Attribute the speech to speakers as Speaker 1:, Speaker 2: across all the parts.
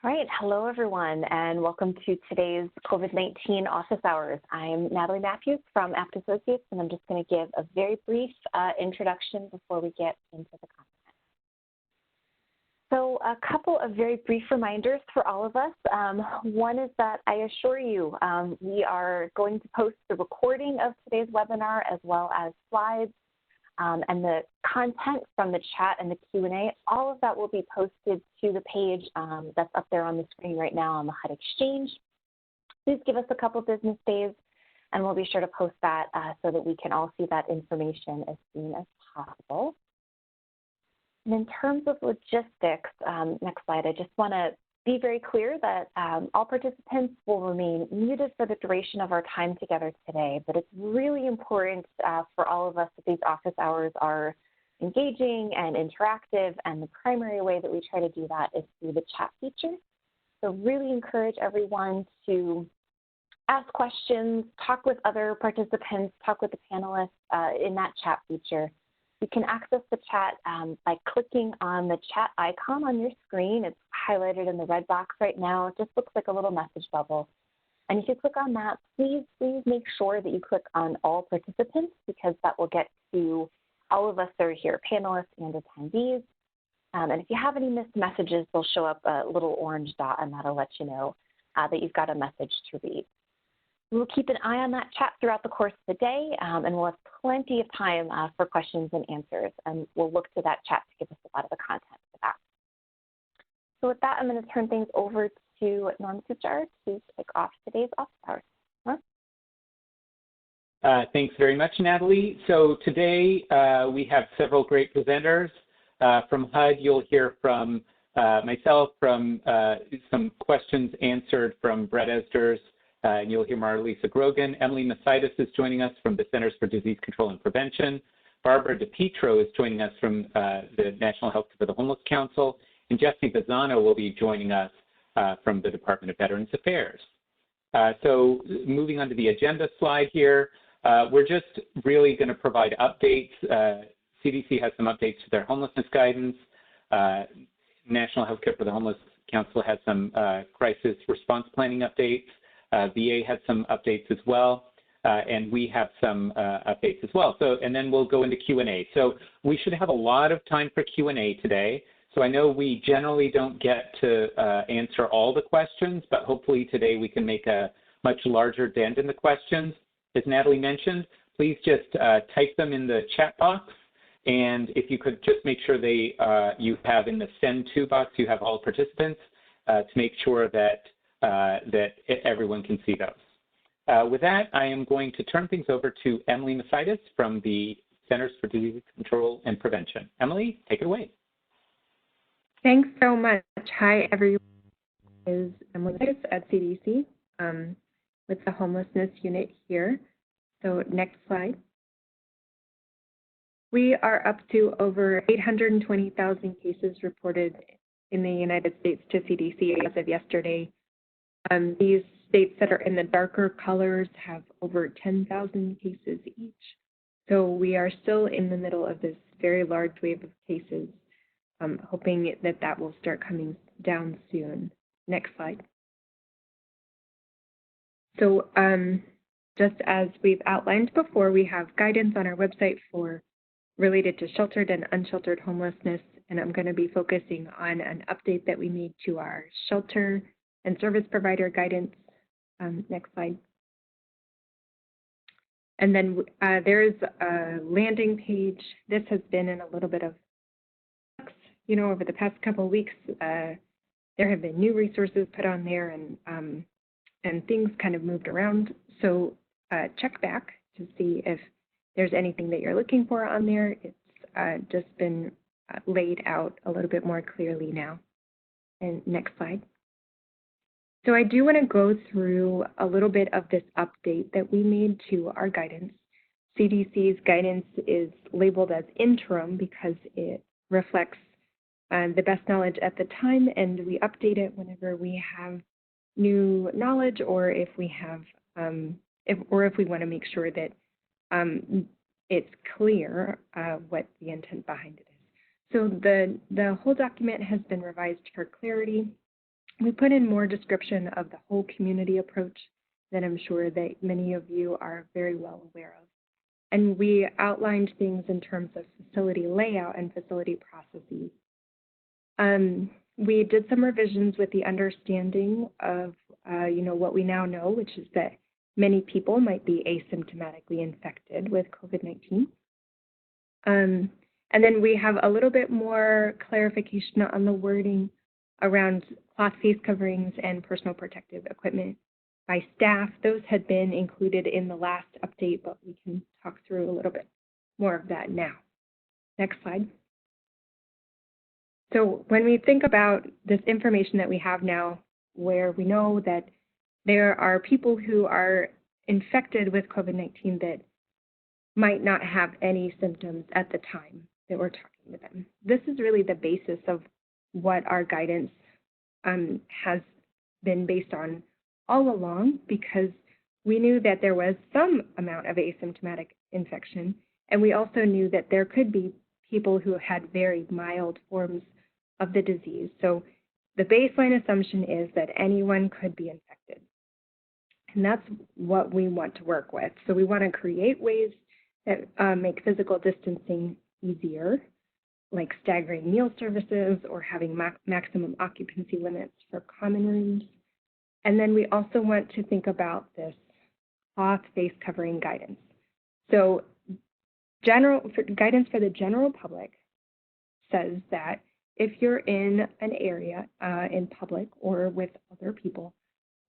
Speaker 1: All right, hello everyone, and welcome to today's COVID-19 office hours. I'm Natalie Matthews from Apt Associates, and I'm just going to give a very brief introduction before we get into the content. So a couple of very brief reminders for all of us. One is that I assure you we are going to post the recording of today's webinar as well as slides. And the content from the chat and the Q&A, all of that will be posted to the page that's up there on the screen right now on the HUD Exchange. Please give us a couple business days, and we'll be sure to post that so that we can all see that information as soon as possible. And in terms of logistics, next slide, I just want to be very clear that all participants will remain muted for the duration of our time together today, but it's really important for all of us that these office hours are engaging and interactive, and the primary way that we try to do that is through the chat feature. So really encourage everyone to ask questions, talk with other participants, talk with the panelists in that chat feature. You can access the chat by clicking on the chat icon on your screen. It's highlighted in the red box right now. It just looks like a little message bubble. And if you click on that, please make sure that you click on all participants, because that will get to all of us that are here, panelists and attendees. And if you have any missed messages, they'll show up a little orange dot, and that'll let you know that you've got a message to read. We'll keep an eye on that chat throughout the course of the day, and we'll have plenty of time for questions and answers, and we'll look to that chat to give us a lot of the content for that. So with that, I'm going to turn things over to Norm Kuchar to kick off today's office hours. Norm?
Speaker 2: Thanks very much, Natalie. So today we have several great presenters. From HUD, you'll hear from myself, from some questions answered from Brett Esders, and you'll hear Marlisa Grogan. Emily Masitis is joining us from the Centers for Disease Control and Prevention. Barbara DePietro is joining us from the National Health for the Homeless Council. And Jesse Bazzano will be joining us from the Department of Veterans Affairs. So moving on to the agenda slide here, we're just really going to provide updates. CDC has some updates to their homelessness guidance. National Healthcare for the Homeless Council has some crisis response planning updates. VA had some updates as well, and we have some updates as well. So, and then we'll go into Q&A. So we should have a lot of time for Q&A today. So I know we generally don't get to answer all the questions, but hopefully today we can make a much larger dent in the questions. As Natalie mentioned, please just type them in the chat box. And if you could just make sure you have in the send to box, you have all participants to make sure that everyone can see those. With that, I am going to turn things over to Emily Masitis from the Centers for Disease Control and Prevention. Emily, take it away.
Speaker 3: Thanks so much. Hi, everyone. This is Emily Masitis at CDC with the homelessness unit here. So next slide. We are up to over 820,000 cases reported in the United States to CDC as of yesterday. These states that are in the darker colors have over 10,000 cases each. So we are still in the middle of this very large wave of cases, hoping that will start coming down soon. Next slide. So just as we've outlined before, we have guidance on our website related to sheltered and unsheltered homelessness, and I'm going to be focusing on an update that we made to our shelter and service provider guidance. Next slide. And then there is a landing page. This has been in a little bit of flux, over the past couple of weeks. There have been new resources put on there, and things kind of moved around. So check back to see if there's anything that you're looking for on there. It's just been laid out a little bit more clearly now. And next slide. So I do want to go through a little bit of this update that we made to our guidance. CDC's guidance is labeled as interim because it reflects the best knowledge at the time, and we update it whenever we have new knowledge, or if we have, if we want to make sure that it's clear what the intent behind it is. So the whole document has been revised for clarity. We put in more description of the whole community approach that I'm sure that many of you are very well aware of. And we outlined things in terms of facility layout and facility processes. We did some revisions with the understanding of, what we now know, which is that many people might be asymptomatically infected with COVID-19. And then we have a little bit more clarification on the wording around cloth face coverings and personal protective equipment by staff. Those had been included in the last update, but we can talk through a little bit more of that now. Next slide. So when we think about this information that we have now, where we know that there are people who are infected with COVID-19 that might not have any symptoms at the time that we're talking to them. This is really the basis of what our guidance has been based on all along, because we knew that there was some amount of asymptomatic infection, and we also knew that there could be people who had very mild forms of the disease. So the baseline assumption is that anyone could be infected. And that's what we want to work with. So we want to create ways that make physical distancing easier, like staggering meal services or having maximum occupancy limits for common rooms. And then we also want to think about this cloth face covering guidance. So guidance for the general public says that if you're in an area in public or with other people,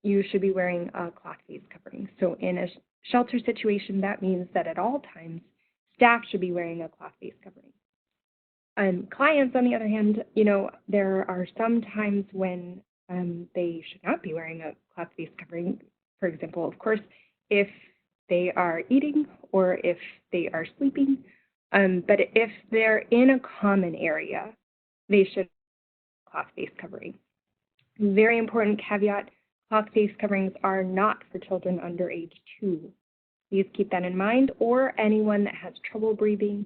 Speaker 3: you should be wearing a cloth face covering. So in a shelter situation, that means that at all times, staff should be wearing a cloth face covering. Clients, on the other hand, there are some times when they should not be wearing a cloth face covering. For example, of course, if they are eating or if they are sleeping. But if they're in a common area, they should wear a cloth face covering. Very important caveat, cloth face coverings are not for children under age 2. Please keep that in mind, or anyone that has trouble breathing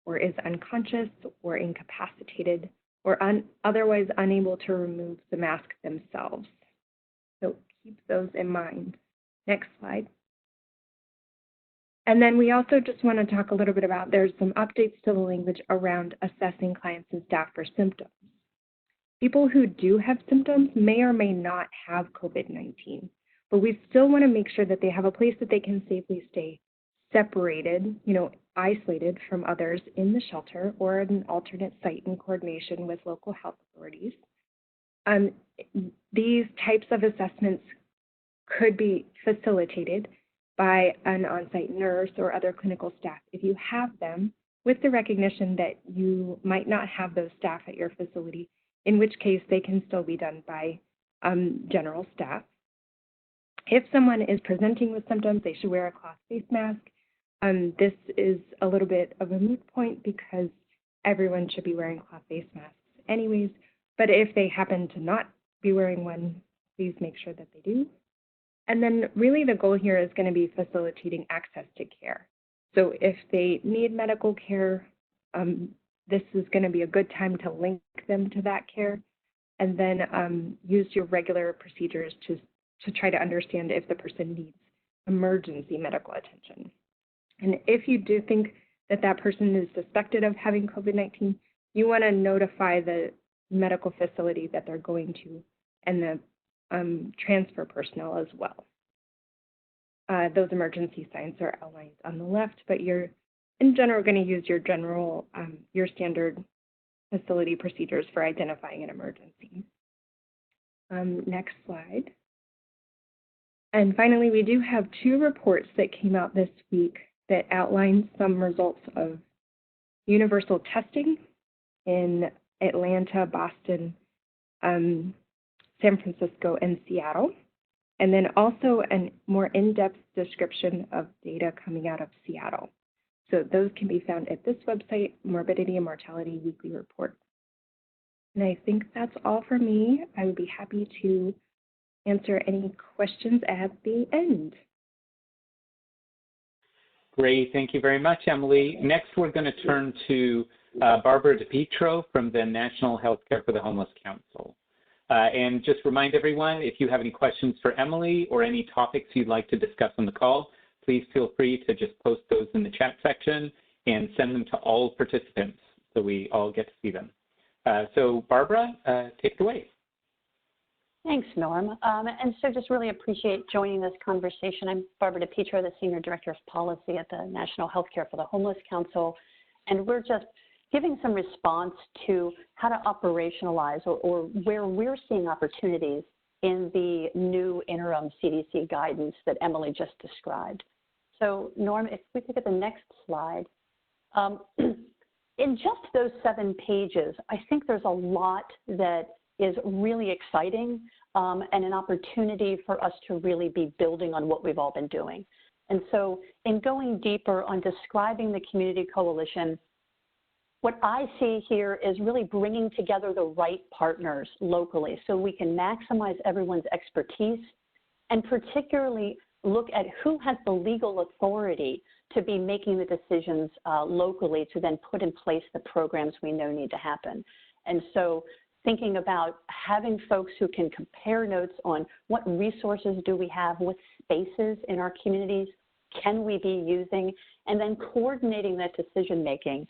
Speaker 3: or is unconscious or incapacitated or otherwise unable to remove the mask themselves. So keep those in mind. Next slide. And then we also just want to talk a little bit about, there's some updates to the language around assessing clients and staff for symptoms. People who do have symptoms may or may not have COVID-19, but we still want to make sure that they have a place that they can safely stay separated, isolated from others in the shelter or at an alternate site in coordination with local health authorities. These types of assessments could be facilitated by an on-site nurse or other clinical staff if you have them, with the recognition that you might not have those staff at your facility, in which case they can still be done by general staff. If someone is presenting with symptoms, they should wear a cloth face mask. This is a little bit of a moot point because everyone should be wearing cloth face masks anyways, but if they happen to not be wearing one, please make sure that they do. And then really the goal here is going to be facilitating access to care. So if they need medical care, this is going to be a good time to link them to that care, and then use your regular procedures to try to understand if the person needs emergency medical attention. And if you do think that that person is suspected of having COVID-19, you want to notify the medical facility that they're going to and the transfer personnel as well. Those emergency signs are outlined on the left, but you're in general going to use your standard facility procedures for identifying an emergency. Next slide. And finally, we do have 2 reports that came out this week that outline some results of universal testing in Atlanta, Boston, San Francisco, and Seattle, and then also a more in-depth description of data coming out of Seattle. So those can be found at this website, Morbidity and Mortality Weekly Report. And I think that's all for me. I would be happy to answer any questions at the end.
Speaker 2: Great, thank you very much, Emily. Next, we're going to turn to Barbara DiPietro from the National Healthcare for the Homeless Council. And just remind everyone, if you have any questions for Emily or any topics you'd like to discuss on the call, please feel free to just post those in the chat section and send them to all participants so we all get to see them. So Barbara, take it away.
Speaker 4: Thanks, Norm. And so just really appreciate joining this conversation. I'm Barbara DePietro, the Senior Director of Policy at the National Healthcare for the Homeless Council. And we're just giving some response to how to operationalize or where we're seeing opportunities in the new interim CDC guidance that Emily just described. So Norm, if we could get the next slide. In just those 7 pages, I think there's a lot that is really exciting and an opportunity for us to really be building on what we've all been doing. And so in going deeper on describing the community coalition, what I see here is really bringing together the right partners locally so we can maximize everyone's expertise and particularly look at who has the legal authority to be making the decisions locally to then put in place the programs we know need to happen. And so thinking about having folks who can compare notes on what resources do we have, what spaces in our communities can we be using, and then coordinating that decision making,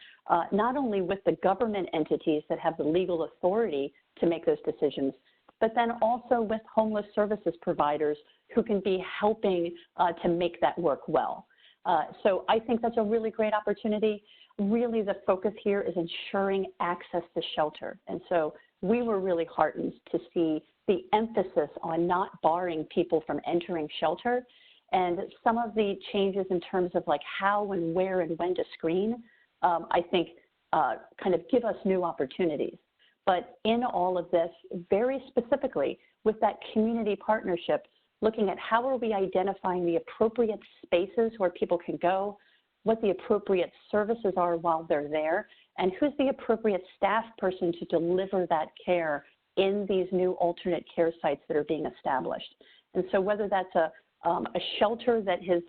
Speaker 4: not only with the government entities that have the legal authority to make those decisions, but then also with homeless services providers who can be helping to make that work well. So I think that's a really great opportunity. Really the focus here is ensuring access to shelter. And so we were really heartened to see the emphasis on not barring people from entering shelter, and some of the changes in terms of like how and where and when to screen, I think kind of give us new opportunities. But in all of this, very specifically with that community partnership, looking at how are we identifying the appropriate spaces where people can go, what the appropriate services are while they're there, and who's the appropriate staff person to deliver that care in these new alternate care sites that are being established. And so whether that's a shelter that has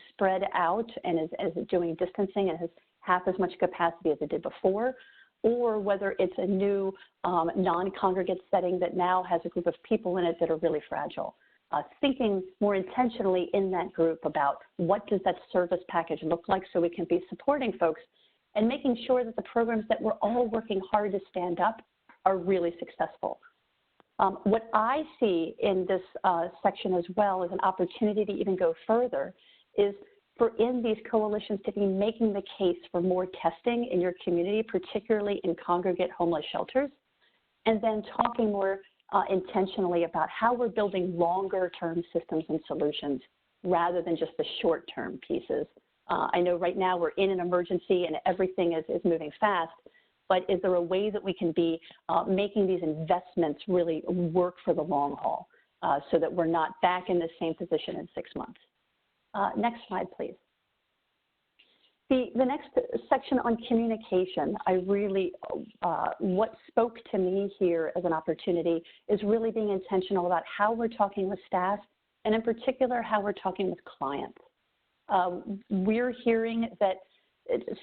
Speaker 4: spread out and is doing distancing and has half as much capacity as it did before, or whether it's a new non-congregate setting that now has a group of people in it that are really fragile. Thinking more intentionally in that group about what does that service package look like so we can be supporting folks and making sure that the programs that we're all working hard to stand up are really successful. What I see in this section as well as an opportunity to even go further is for in these coalitions to be making the case for more testing in your community, particularly in congregate homeless shelters, and then talking more intentionally about how we're building longer-term systems and solutions rather than just the short-term pieces. I know right now we're in an emergency and everything is moving fast, but is there a way that we can be making these investments really work for the long haul so that we're not back in the same position in 6 months? Next slide, please. The next section on communication, I really, what spoke to me here as an opportunity is really being intentional about how we're talking with staff and in particular how we're talking with clients. We're hearing that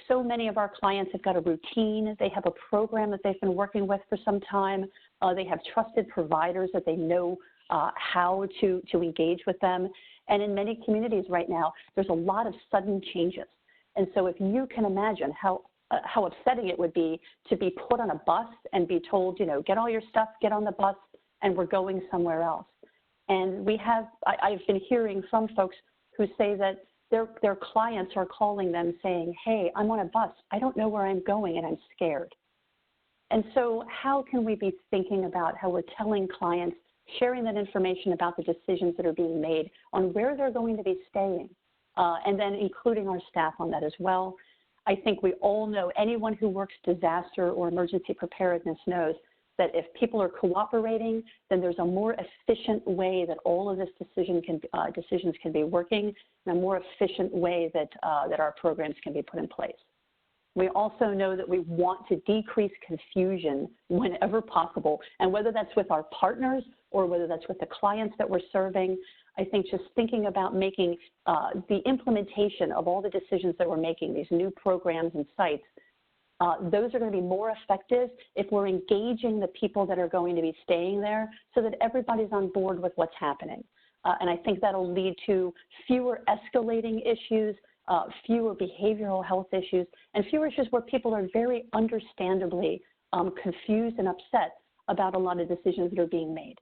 Speaker 4: so many of our clients have got a routine, they have a program that they've been working with for some time, they have trusted providers that they know how to engage with them. And in many communities right now, there's a lot of sudden changes. And so if you can imagine how upsetting it would be to be put on a bus and be told, you know, get all your stuff, get on the bus, and we're going somewhere else. And we have, I've been hearing from folks who say that their clients are calling them saying, hey, I'm on a bus, I don't know where I'm going and I'm scared. And so how can we be thinking about how we're telling clients, sharing that information about the decisions that are being made on where they're going to be staying, and then including our staff on that as well. I think we all know, anyone who works disaster or emergency preparedness knows that if people are cooperating, then there's a more efficient way that all of this decisions can be working, and a more efficient way that, that our programs can be put in place. We also know that we want to decrease confusion whenever possible, and whether that's with our partners or whether that's with the clients that we're serving, I think just thinking about making the implementation of all the decisions that we're making, these new programs and sites, those are going to be more effective if we're engaging the people that are going to be staying there so that everybody's on board with what's happening. And I think that'll lead to fewer escalating issues, fewer behavioral health issues, and fewer issues where people are very understandably confused and upset about a lot of decisions that are being made.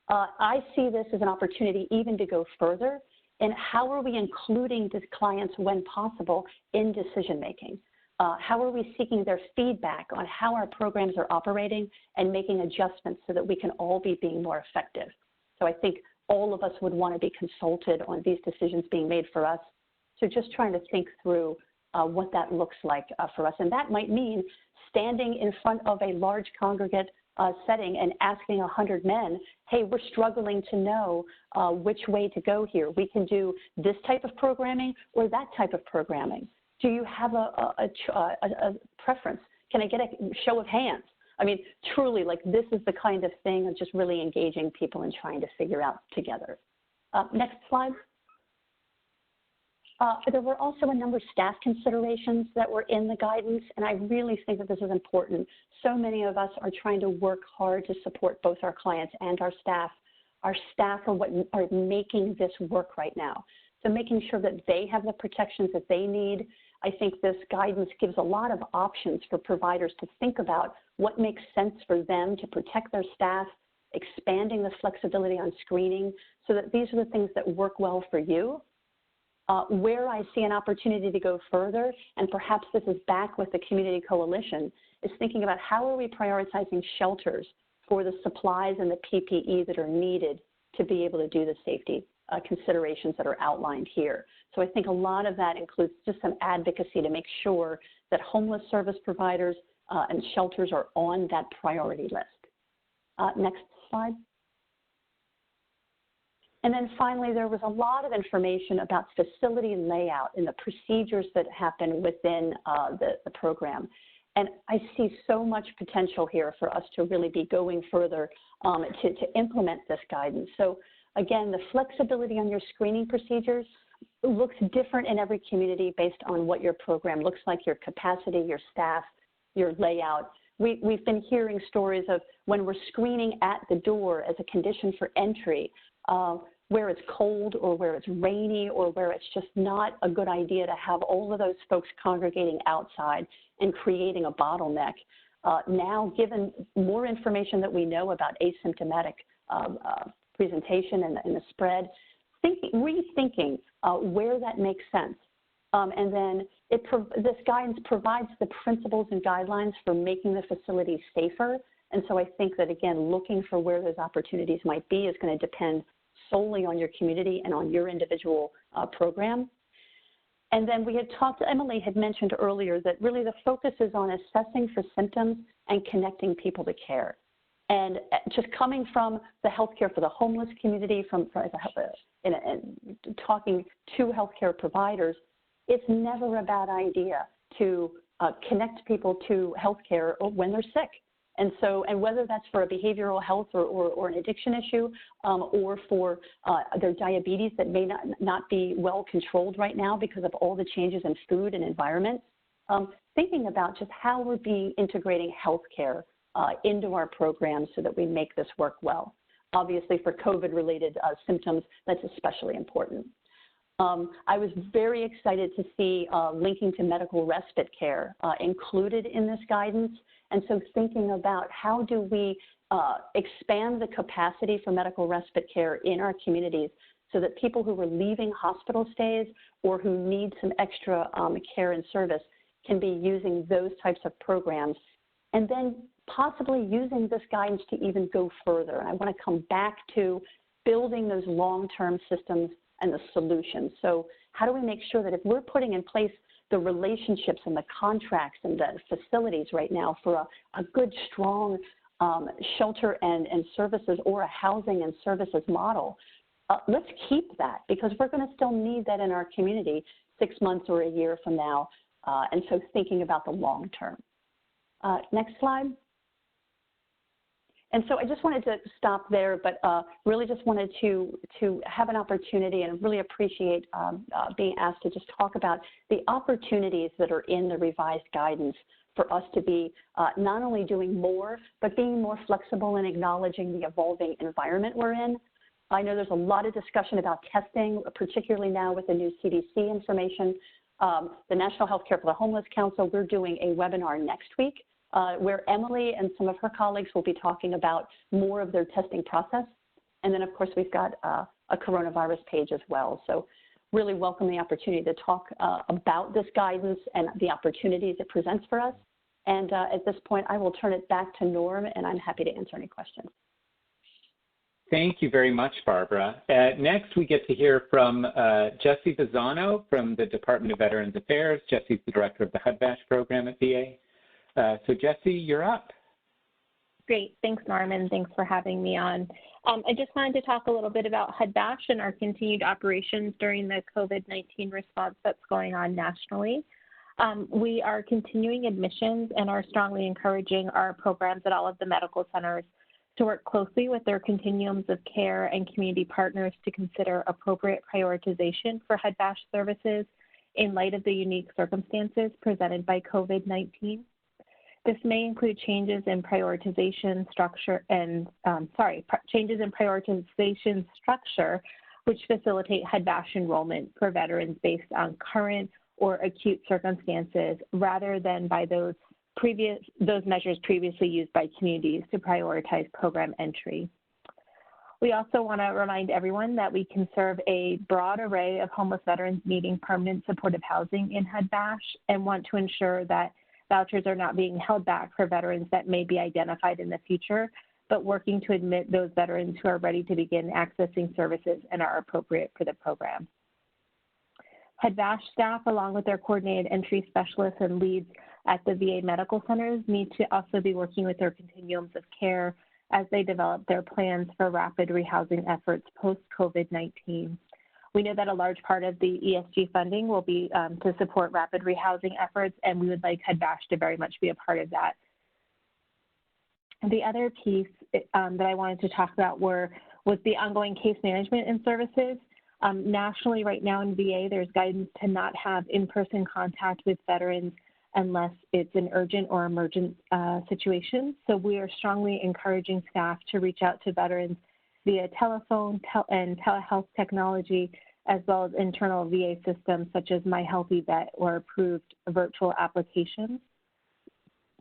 Speaker 4: I see this as an opportunity even to go further in how are we including the clients when possible in decision making. How are we seeking their feedback on how our programs are operating and making adjustments so that we can all be being more effective? So I think all of us would want to be consulted on these decisions being made for us. So just trying to think through what that looks like for us. And that might mean standing in front of a large congregate setting and asking 100 men, hey, we're struggling to know which way to go here. We can do this type of programming or that type of programming. Do you have a preference? Can I get a show of hands? I mean, truly, like this is the kind of thing of just really engaging people and trying to figure out together. Next slide. There were also a number of staff considerations that were in the guidance, and I really think that this is important. So many of us are trying to work hard to support both our clients and our staff. Our staff are what are making this work right now. So making sure that they have the protections that they need. I think this guidance gives a lot of options for providers to think about what makes sense for them to protect their staff, expanding the flexibility on screening so that these are the things that work well for you. Where I see an opportunity to go further, and perhaps this is back with the community coalition, is thinking about how are we prioritizing shelters for the supplies and the PPE that are needed to be able to do the safety considerations that are outlined here. So I think a lot of that includes just some advocacy to make sure that homeless service providers and shelters are on that priority list. Next slide. And then finally, there was a lot of information about facility layout and the procedures that happen within the program. And I see so much potential here for us to really be going further to implement this guidance. So again, the flexibility on your screening procedures looks different in every community based on what your program looks like, your capacity, your staff, your layout. We've been hearing stories of when we're screening at the door as a condition for entry, where it's cold or where it's rainy or where it's just not a good idea to have all of those folks congregating outside and creating a bottleneck. Now, given more information that we know about asymptomatic presentation and the spread, rethinking where that makes sense. And then this guidance provides the principles and guidelines for making the facility safer. And so I think that, again, looking for where those opportunities might be is going to depend solely on your community and on your individual program. And then we had talked, Emily had mentioned earlier that really the focus is on assessing for symptoms and connecting people to care. And just coming from the healthcare for the homeless community, talking to healthcare providers, it's never a bad idea to connect people to healthcare when they're sick. And so, and whether that's for a behavioral health or an addiction issue, or for their diabetes that may not be well controlled right now because of all the changes in food and environment, thinking about just how we're integrating healthcare into our programs so that we make this work well. Obviously, for COVID-related symptoms, that's especially important. I was very excited to see linking to medical respite care included in this guidance. And so thinking about how do we expand the capacity for medical respite care in our communities so that people who are leaving hospital stays or who need some extra care and service can be using those types of programs. And then possibly using this guidance to even go further. And I want to come back to building those long-term systems and the solutions. So how do we make sure that if we're putting in place the relationships and the contracts and the facilities right now for a good, strong shelter and services or a housing and services model, let's keep that because we're going to still need that in our community 6 months or a year from now. And so thinking about the long term. Next slide. And so I just wanted to stop there, but really just wanted to have an opportunity and really appreciate being asked to just talk about the opportunities that are in the revised guidance for us to be not only doing more, but being more flexible and acknowledging the evolving environment we're in. I know there's a lot of discussion about testing, particularly now with the new CDC information. The National Healthcare for the Homeless Council, we're doing a webinar next week where Emily and some of her colleagues will be talking about more of their testing process. And then, of course, we've got a coronavirus page as well. So really welcome the opportunity to talk about this guidance and the opportunities it presents for us. And at this point, I will turn it back to Norm, and I'm happy to answer any questions.
Speaker 2: Thank you very much, Barbara. Next, we get to hear from Jesse Bizzano from the Department of Veterans Affairs. Jesse's the director of the HUD-VASH program at VA. So Jesse, you're up.
Speaker 1: Great. Thanks, Norman. Thanks for having me on. I just wanted to talk a little bit about HUD-VASH and our continued operations during the COVID-19 response that's going on nationally. We are continuing admissions and are strongly encouraging our programs at all of the medical centers to work closely with their continuums of care and community partners to consider appropriate prioritization for HUD-VASH services in light of the unique circumstances presented by COVID-19. This may include changes in prioritization structure and, which facilitate HUD-VASH enrollment for veterans based on current or acute circumstances rather than by those measures previously used by communities to prioritize program entry. We also want to remind everyone that we can serve a broad array of homeless veterans needing permanent supportive housing in HUD-VASH and want to ensure that vouchers are not being held back for veterans that may be identified in the future, but working to admit those veterans who are ready to begin accessing services and are appropriate for the program. HUD-VASH staff, along with their coordinated entry specialists and leads at the VA medical centers, need to also be working with their continuums of care as they develop their plans for rapid rehousing efforts post-COVID-19. We know that a large part of the ESG funding will be to support rapid rehousing efforts, and we would like HUD-VASH to very much be a part of that. The other piece that I wanted to talk about was the ongoing case management and services. Nationally, right now in VA, there's guidance to not have in-person contact with veterans unless it's an urgent or emergent situation. So we are strongly encouraging staff to reach out to veterans via telephone and telehealth technology, as well as internal VA systems such as My Healthy Vet or approved virtual applications.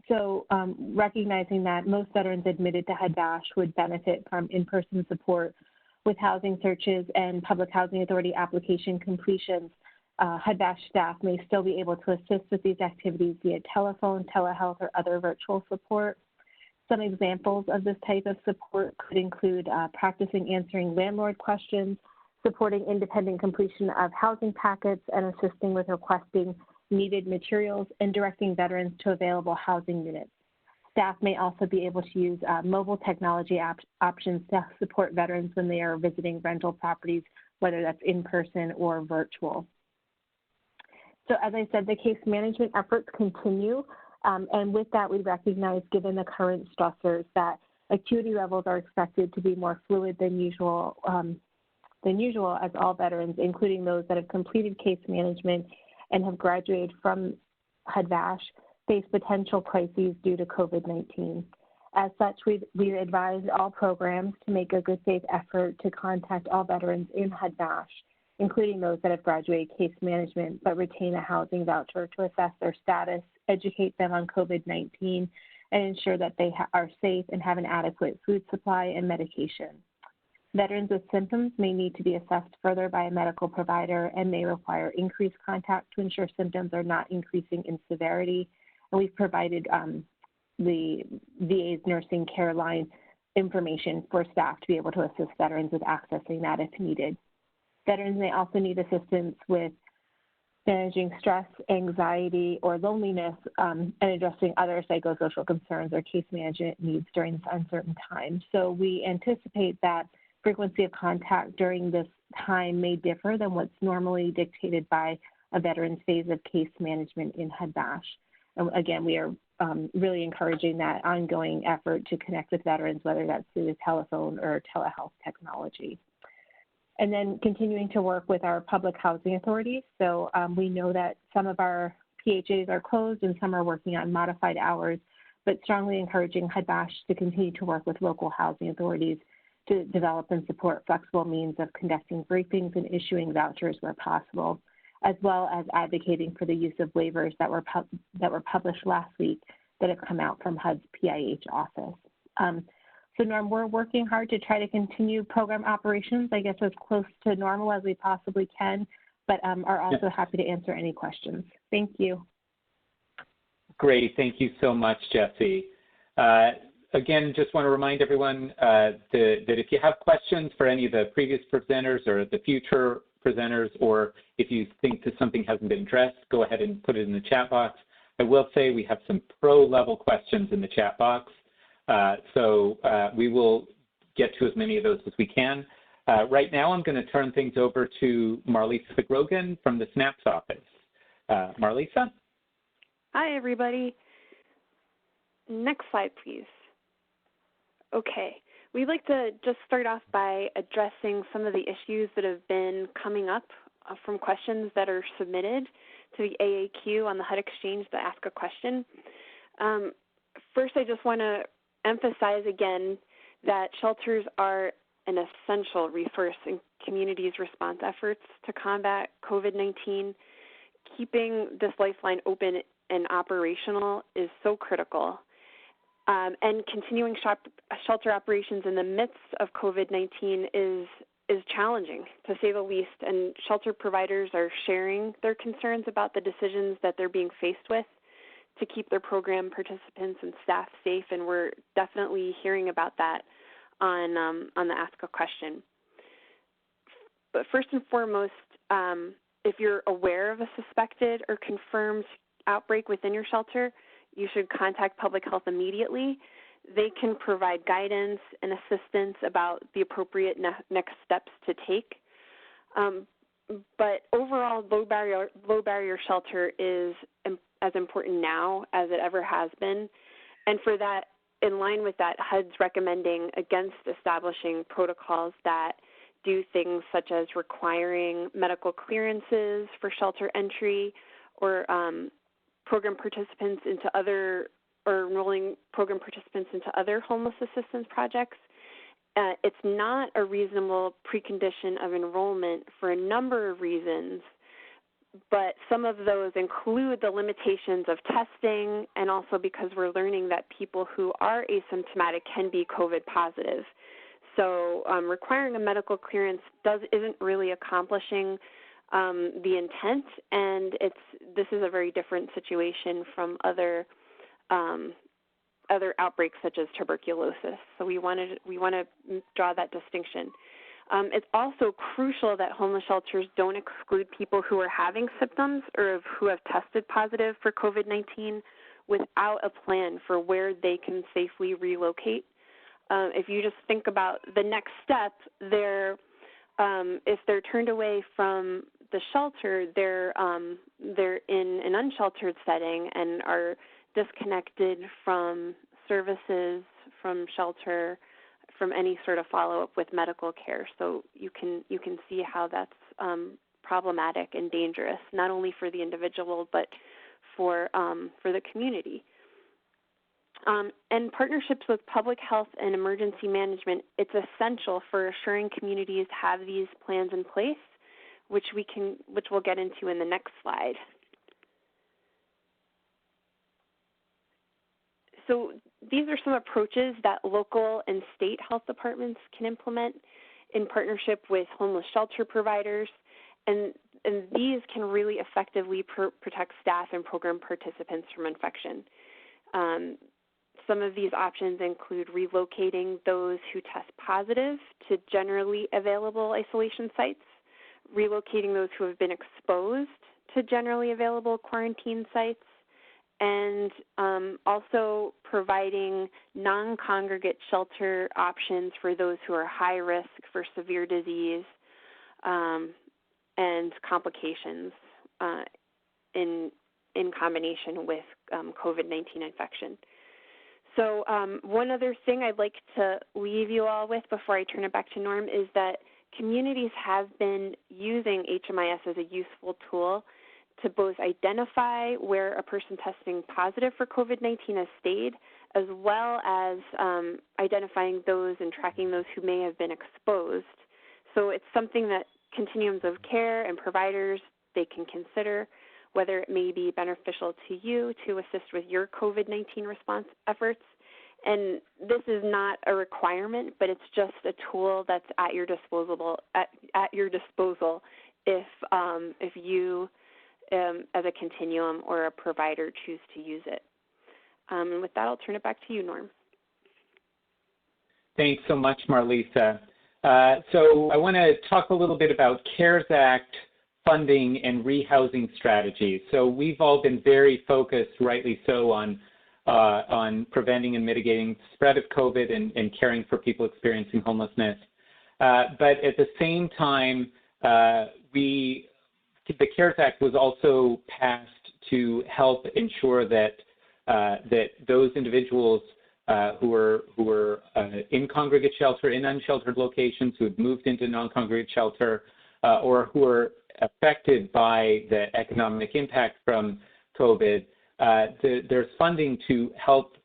Speaker 1: So recognizing that most veterans admitted to HUD-VASH would benefit from in-person support with housing searches and Public Housing Authority application completions, HUD-VASH staff may still be able to assist with these activities via telephone, telehealth, or other virtual support. Some examples of this type of support could include practicing answering landlord questions, supporting independent completion of housing packets, and assisting with requesting needed materials and directing veterans to available housing units. Staff may also be able to use mobile technology options to support veterans when they are visiting rental properties, whether that's in person or virtual. So as I said, the case management efforts continue. And with that, we recognize, given the current stressors, that acuity levels are expected to be more fluid than usual as all veterans, including those that have completed case management and have graduated from HUD-VASH, face potential crises due to COVID-19. As such, we advise all programs to make a good faith effort to contact all veterans in HUD-VASH, including those that have graduated case management but retain a housing voucher, to assess their status, educate them on COVID-19, and ensure that they are safe and have an adequate food supply and medication. Veterans with symptoms may need to be assessed further by a medical provider and may require increased contact to ensure symptoms are not increasing in severity. And we've provided the VA's nursing care line information for staff to be able to assist veterans with accessing that if needed. Veterans may also need assistance with managing stress, anxiety, or loneliness, and addressing other psychosocial concerns or case management needs during this uncertain time. So we anticipate that frequency of contact during this time may differ than what's normally dictated by a veteran's phase of case management in HUD-VASH. And again, we are really encouraging that ongoing effort to connect with veterans, whether that's through the telephone or telehealth technology. And then continuing to work with our public housing authorities. So we know that some of our
Speaker 5: PHAs are closed and some are working on modified hours, but strongly encouraging HUD-BASH to continue to work with local housing authorities to develop and support flexible means of conducting briefings and issuing vouchers where possible, as well as advocating for the use of waivers that were published last week that have come out from HUD's PIH office. So Norm, we're working hard to try to continue program operations, I guess, as close to normal as we possibly can, but are also happy to answer any questions. Thank you.
Speaker 2: Great, thank you so much, Jessie. Again, just want to remind everyone that if you have questions for any of the previous presenters or the future presenters, or if you think that something hasn't been addressed, go ahead and put it in the chat box. I will say we have some pro-level questions in the chat box. So we will get to as many of those as we can. Right now, I'm going to turn things over to Marlisa Grogan from the SNAP's office. Marlisa?
Speaker 6: Hi, everybody. Next slide, please. Okay. We'd like to just start off by addressing some of the issues that have been coming up from questions that are submitted to the AAQ on the HUD Exchange to ask a question. First, I just want to emphasize again that shelters are an essential resource in communities' response efforts to combat COVID-19. Keeping this lifeline open and operational is so critical. And continuing shelter operations in the midst of COVID-19 is challenging, to say the least, and shelter providers are sharing their concerns about the decisions that they're being faced with to keep their program participants and staff safe, and we're definitely hearing about that on the Ask a Question. But first and foremost, if you're aware of a suspected or confirmed outbreak within your shelter, you should contact public health immediately. They can provide guidance and assistance about the appropriate next steps to take. But overall, low barrier shelter is as important now as it ever has been. And for that, in line with that, HUD's recommending against establishing protocols that do things such as requiring medical clearances for shelter entry or program participants into other, or enrolling program participants into other homeless assistance projects. It's not a reasonable precondition of enrollment for a number of reasons, but some of those include the limitations of testing, and also because we're learning that people who are asymptomatic can be COVID positive. So requiring a medical clearance isn't really accomplishing the intent, and this is a very different situation from other outbreaks such as tuberculosis. So we want to draw that distinction. It's also crucial that homeless shelters don't exclude people who are having symptoms or who have tested positive for COVID-19 without a plan for where they can safely relocate. If you just think about the next step, if they're turned away from the shelter, they're in an unsheltered setting and are disconnected from services, from shelter, from any sort of follow-up with medical care. So you can see how that's problematic and dangerous, not only for the individual but for the community. And partnerships with public health and emergency management, it's essential for assuring communities have these plans in place, which we'll get into in the next slide. So these are some approaches that local and state health departments can implement in partnership with homeless shelter providers, and these can really effectively protect staff and program participants from infection. Some of these options include relocating those who test positive to generally available isolation sites, relocating those who have been exposed to generally available quarantine sites, and also providing non-congregate shelter options for those who are high risk for severe disease and complications in combination with COVID-19 infection. So one other thing I'd like to leave you all with before I turn it back to Norm is that communities have been using HMIS as a useful tool to both identify where a person testing positive for COVID-19 has stayed, as well as identifying those and tracking those who may have been exposed. So it's something that continuums of care and providers, they can consider whether it may be beneficial to you to assist with your COVID-19 response efforts. And this is not a requirement, but it's just a tool that's at your disposal. If you, as a continuum or a provider, choose to use it. And with that, I'll turn it back to you, Norm.
Speaker 2: Thanks so much, Marlisa. So I want to talk a little bit about CARES Act funding and rehousing strategies. So we've all been very focused, rightly so, on preventing and mitigating the spread of COVID and caring for people experiencing homelessness. But at the same time, the CARES Act was also passed to help ensure that those individuals who were in congregate shelter, in unsheltered locations, who had moved into non-congregate shelter, or who were affected by the economic impact from COVID, there's funding to help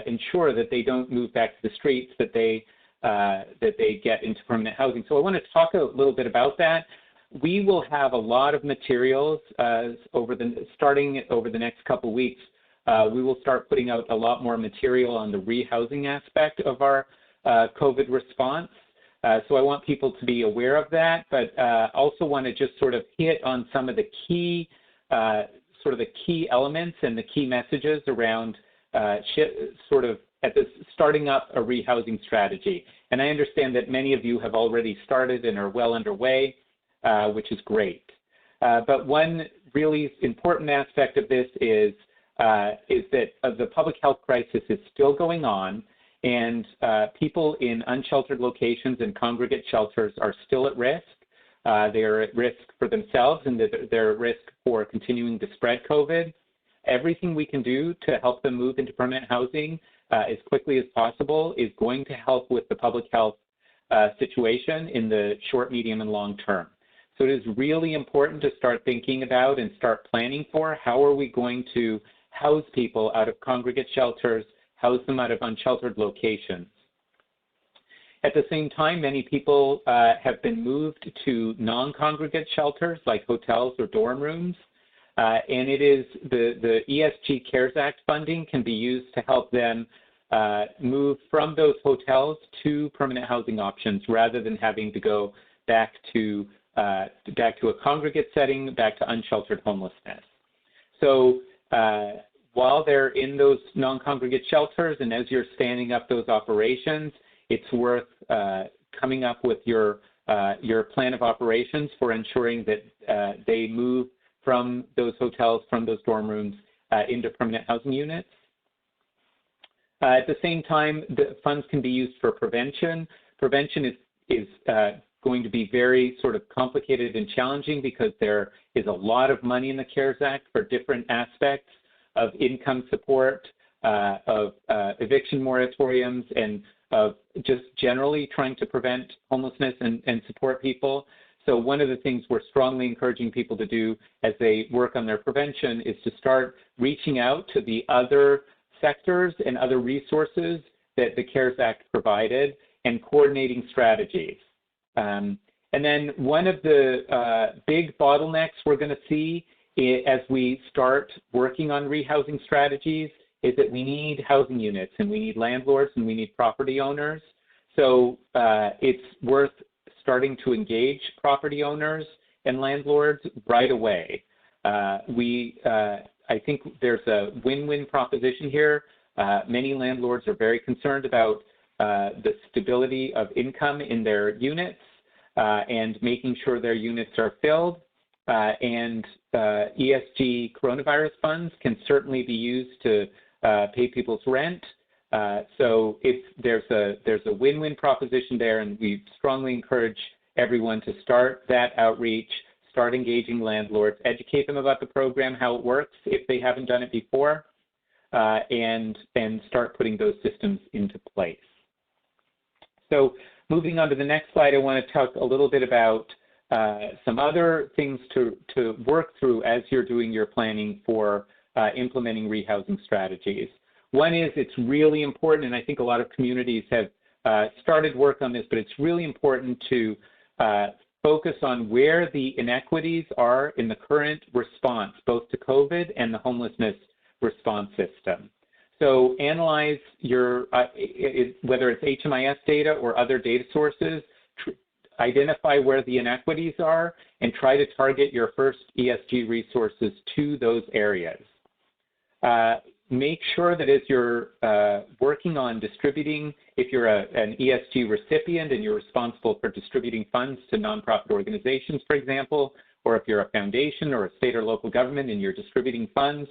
Speaker 2: ensure that they don't move back to the streets, that they get into permanent housing. So I want to talk a little bit about that. We will have a lot of materials starting over the next couple weeks. We will start putting out a lot more material on the rehousing aspect of our COVID response. So I want people to be aware of that, but also want to just sort of hit on some of the key elements and the key messages around starting up a rehousing strategy. And I understand that many of you have already started and are well underway, which is great. But one really important aspect of this is that the public health crisis is still going on, and people in unsheltered locations and congregate shelters are still at risk. They are at risk for themselves, and they're at risk for continuing to spread COVID. Everything we can do to help them move into permanent housing as quickly as possible is going to help with the public health situation in the short, medium, and long term. So it is really important to start thinking about and start planning for how are we going to house people out of congregate shelters, house them out of unsheltered locations. At the same time, many people have been moved to non-congregate shelters like hotels or dorm rooms. And it is the ESG CARES Act funding can be used to help them move from those hotels to permanent housing options rather than having to go back to a congregate setting, back to unsheltered homelessness. So while they're in those non-congregate shelters and as you're standing up those operations, it's worth coming up with your plan of operations for ensuring that they move from those hotels, from those dorm rooms into permanent housing units. At the same time, the funds can be used for prevention. Prevention is going to be very sort of complicated and challenging because there is a lot of money in the CARES Act for different aspects of income support, of eviction moratoriums, and of just generally trying to prevent homelessness and support people. So one of the things we're strongly encouraging people to do as they work on their prevention is to start reaching out to the other sectors and other resources that the CARES Act provided and coordinating strategies. And then one of the big bottlenecks we're going to see as we start working on rehousing strategies is that we need housing units and we need landlords and we need property owners. So it's worth starting to engage property owners and landlords right away. I think there's a win-win proposition here. Many landlords are very concerned about the stability of income in their units and making sure their units are filled. And ESG coronavirus funds can certainly be used to pay people's rent. So there's a win-win proposition there, and we strongly encourage everyone to start that outreach, start engaging landlords, educate them about the program, how it works if they haven't done it before, and start putting those systems into place. So moving on to the next slide, I want to talk a little bit about some other things to work through as you're doing your planning for implementing rehousing strategies. One is it's really important, and I think a lot of communities have started work on this, but it's really important to focus on where the inequities are in the current response, both to COVID and the homelessness response system. So analyze your, whether it's HMIS data or other data sources, identify where the inequities are, and try to target your first ESG resources to those areas. Make sure that as you're working on distributing, if you're an ESG recipient and you're responsible for distributing funds to nonprofit organizations, for example, or if you're a foundation or a state or local government and you're distributing funds,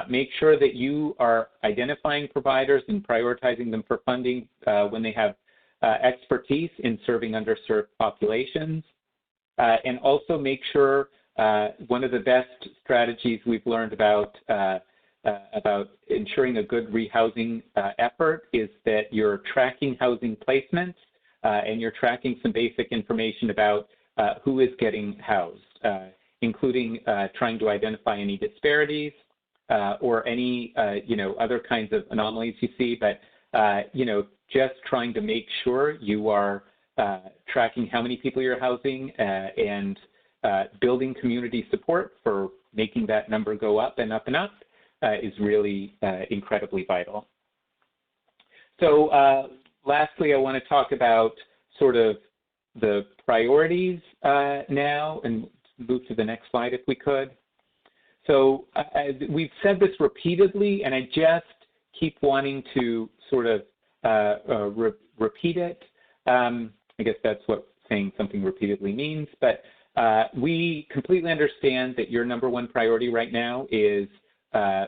Speaker 2: make sure that you are identifying providers and prioritizing them for funding when they have expertise in serving underserved populations. And also make sure one of the best strategies we've learned about ensuring a good rehousing effort is that you're tracking housing placements and you're tracking some basic information about who is getting housed, including trying to identify any disparities or any other kinds of anomalies you see, but just trying to make sure you are tracking how many people you're housing and building community support for making that number go up and up and up is really incredibly vital. So lastly, I want to talk about sort of the priorities now, and move to the next slide if we could. So we've said this repeatedly, and I just keep wanting to sort of repeat it. I guess that's what saying something repeatedly means, but we completely understand that your number one priority right now is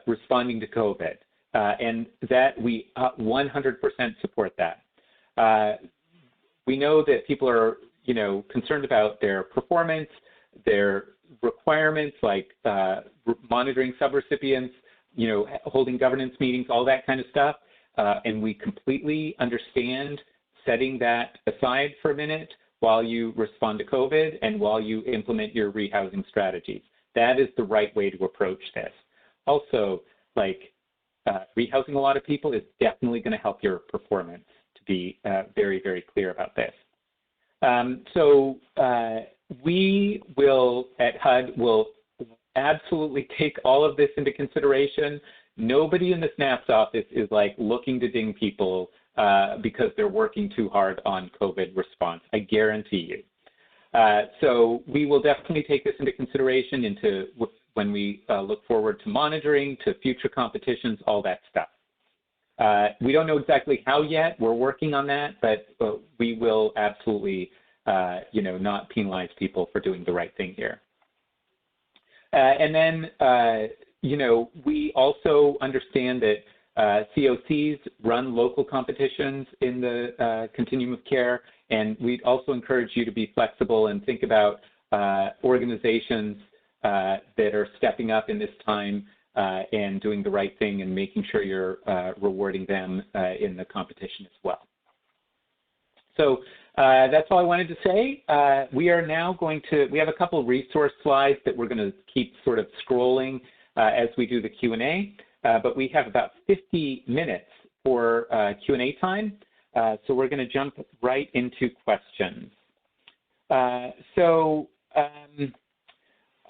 Speaker 2: responding to COVID, and that we 100% support that. We know that people are, concerned about their performance, their requirements like monitoring subrecipients, holding governance meetings, all that kind of stuff, and we completely understand setting that aside for a minute while you respond to COVID and while you implement your rehousing strategies. That is the right way to approach this. Also, rehousing a lot of people is definitely going to help your performance, to be very, very clear about this. So we will, at HUD, will absolutely take all of this into consideration. Nobody in the SNAP's office is looking to ding people because they're working too hard on COVID response. I guarantee you. So we will definitely take this into consideration when we look forward to monitoring, to future competitions, all that stuff. We don't know exactly how yet. We're working on that, but we will absolutely, not penalize people for doing the right thing here. And then, we also understand that COCs run local competitions in the continuum of care, and we'd also encourage you to be flexible and think about organizations that are stepping up in this time and doing the right thing and making sure you're rewarding them in the competition as well. So that's all I wanted to say. We are now we have a couple of resource slides that we're going to keep sort of scrolling as we do the Q&A, but we have about 50 minutes for Q&A time, so we're going to jump right into questions. I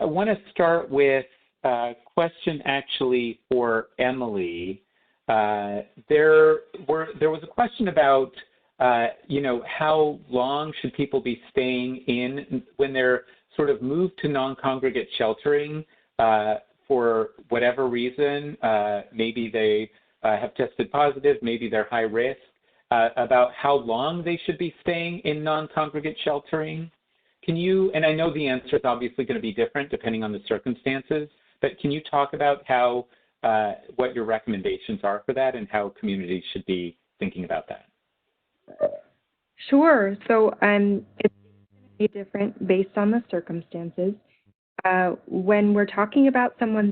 Speaker 2: want to start with a question actually for Emily. There was a question about, how long should people be staying in when they're sort of moved to non-congregate sheltering for whatever reason. Maybe they have tested positive, maybe they're high risk, about how long they should be staying in non-congregate sheltering. Can you, and I know the answer is obviously going to be different depending on the circumstances, but can you talk about how, what your recommendations are for that and how communities should be thinking about that?
Speaker 3: Sure. So it's going to be different based on the circumstances. When we're talking about someone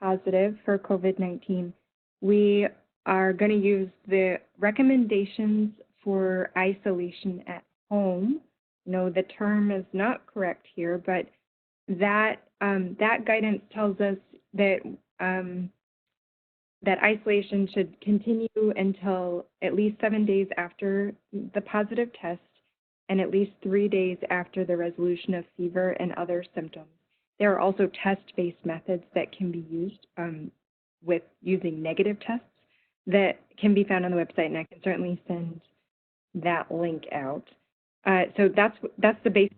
Speaker 3: positive for COVID-19, we are going to use the recommendations for isolation at home no, the term is not correct here, but that that guidance tells us that that isolation should continue until at least 7 days after the positive test and at least 3 days after the resolution of fever and other symptoms. There are also test-based methods that can be used with using negative tests that can be found on the website, and I can certainly send that link out. So that's the basis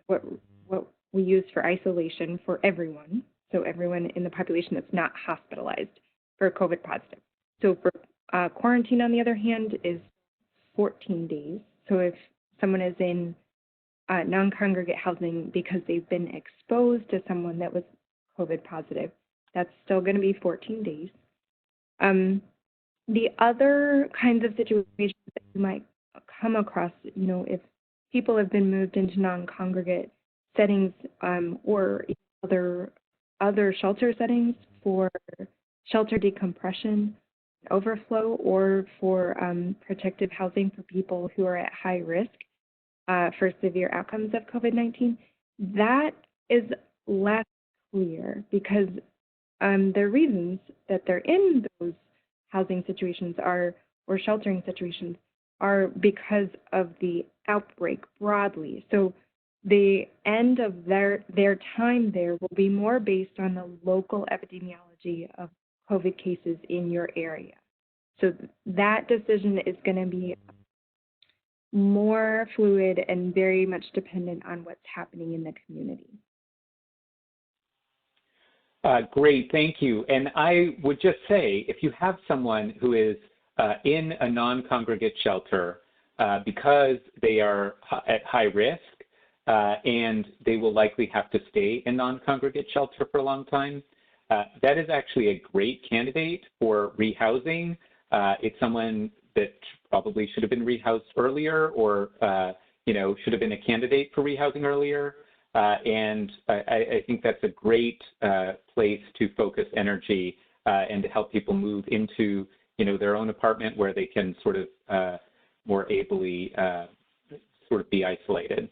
Speaker 3: of what we use for isolation for everyone. So everyone in the population that's not hospitalized for COVID positive. So for quarantine, on the other hand, is 14 days. So if someone is in non-congregate housing because they've been exposed to someone that was COVID positive, that's still going to be 14 days. The other kinds of situations that you might come across, if people have been moved into non-congregate settings or other shelter settings for shelter decompression, overflow, or for protective housing for people who are at high risk for severe outcomes of COVID-19, that is less clear because the reasons that they're in those housing situations or sheltering situations are because of the outbreak broadly. So the end of their time there will be more based on the local epidemiology of COVID cases in your area. So that decision is going to be more fluid and very much dependent on what's happening in the community.
Speaker 2: Great, thank you. And I would just say, if you have someone who is in a non-congregate shelter because they are at high risk and they will likely have to stay in non-congregate shelter for a long time, that is actually a great candidate for rehousing. It's someone that probably should have been rehoused earlier or should have been a candidate for rehousing earlier. And I think that's a great place to focus energy and to help people move into, their own apartment where they can sort of more ably sort of be isolated.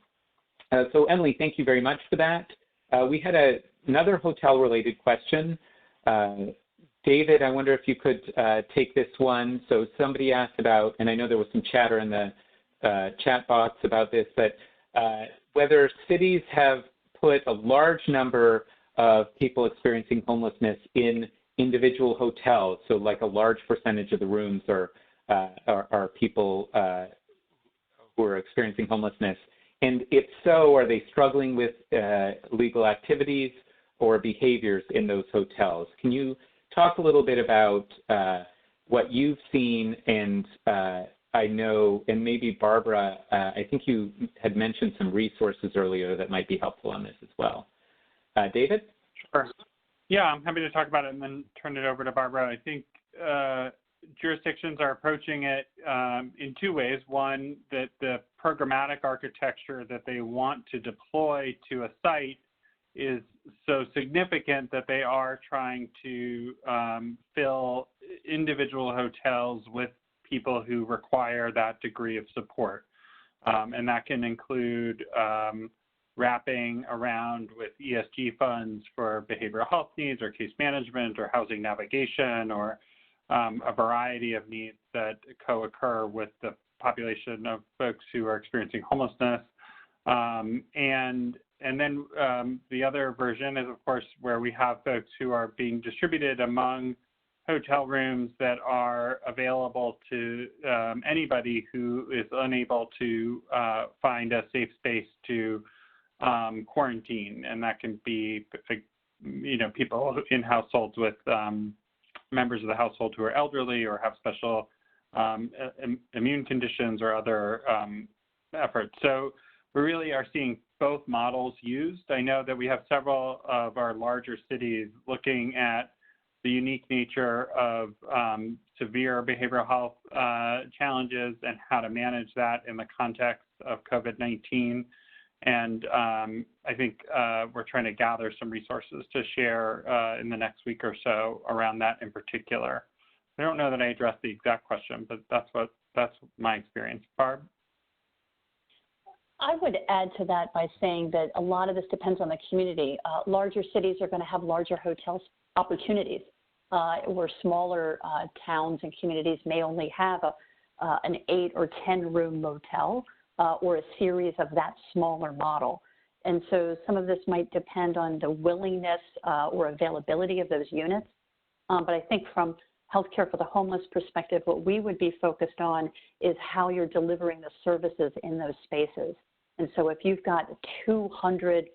Speaker 2: So Emily, thank you very much for that. We had another hotel-related question. David, I wonder if you could take this one. So somebody asked about, and I know there was some chatter in the chat box about this, but whether cities have put a large number of people experiencing homelessness in individual hotels, so like a large percentage of the rooms are people who are experiencing homelessness. And if so, are they struggling with illegal activities or behaviors in those hotels? Can you talk a little bit about what you've seen? And I know, and maybe Barbara, I think you had mentioned some resources earlier that might be helpful on this as well. David?
Speaker 7: Sure. Yeah, I'm happy to talk about it and then turn it over to Barbara. I think jurisdictions are approaching it in two ways. One, that the programmatic architecture that they want to deploy to a site is so significant that they are trying to fill individual hotels with people who require that degree of support. And that can include wrapping around with ESG funds for behavioral health needs or case management or housing navigation or a variety of needs that co-occur with the population of folks who are experiencing homelessness. And then the other version is, of course, where we have folks who are being distributed among hotel rooms that are available to anybody who is unable to find a safe space to quarantine. And that can be, people in households with members of the household who are elderly or have special immune conditions or other efforts. So we really are seeing both models used. I know that we have several of our larger cities looking at the unique nature of severe behavioral health challenges and how to manage that in the context of COVID-19. And I think we're trying to gather some resources to share in the next week or so around that in particular. I don't know that I addressed the exact question, but that's my experience. Barb?
Speaker 4: I would add to that by saying that a lot of this depends on the community. Larger cities are going to have larger hotel opportunities, where smaller towns and communities may only have an 8 or 10 room motel or a series of that smaller model. And so some of this might depend on the willingness or availability of those units. But I think from Healthcare for the Homeless perspective, what we would be focused on is how you're delivering the services in those spaces. And so if you've got 200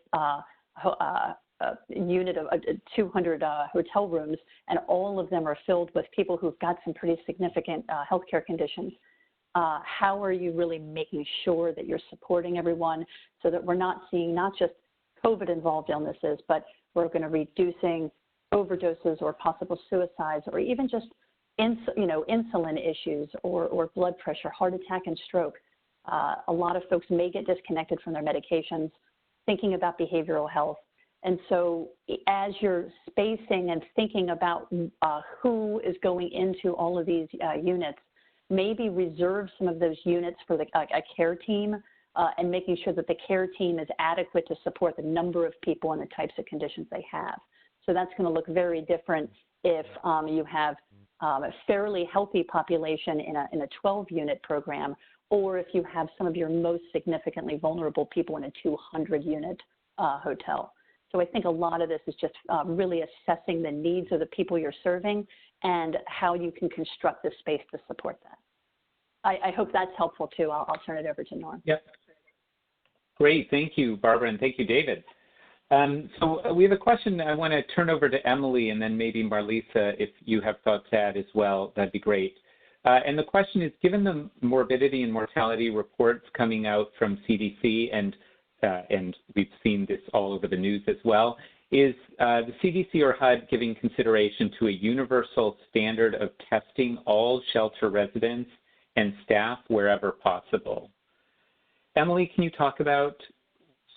Speaker 4: hotel rooms and all of them are filled with people who've got some pretty significant healthcare conditions, how are you really making sure that you're supporting everyone so that we're not seeing not just COVID-involved illnesses, but we're going to reducing overdoses or possible suicides, or even just insulin issues or blood pressure, heart attack, and stroke. A lot of folks may get disconnected from their medications, thinking about behavioral health. And so as you're spacing and thinking about who is going into all of these units, maybe reserve some of those units for a care team and making sure that the care team is adequate to support the number of people and the types of conditions they have. So that's going to look very different if you have a fairly healthy population in a 12-unit program, or if you have some of your most significantly vulnerable people in a 200-unit hotel. So I think a lot of this is just really assessing the needs of the people you're serving and how you can construct the space to support that. I hope that's helpful too. I'll turn it over to Norm.
Speaker 2: Yep. Great, thank you, Barbara, and thank you, David. So we have a question I want to turn over to Emily, and then maybe Marlisa, if you have thoughts to add as well, that'd be great. And the question is, given the morbidity and mortality reports coming out from CDC, and we've seen this all over the news as well, is the CDC or HUD giving consideration to a universal standard of testing all shelter residents and staff wherever possible? Emily, can you talk about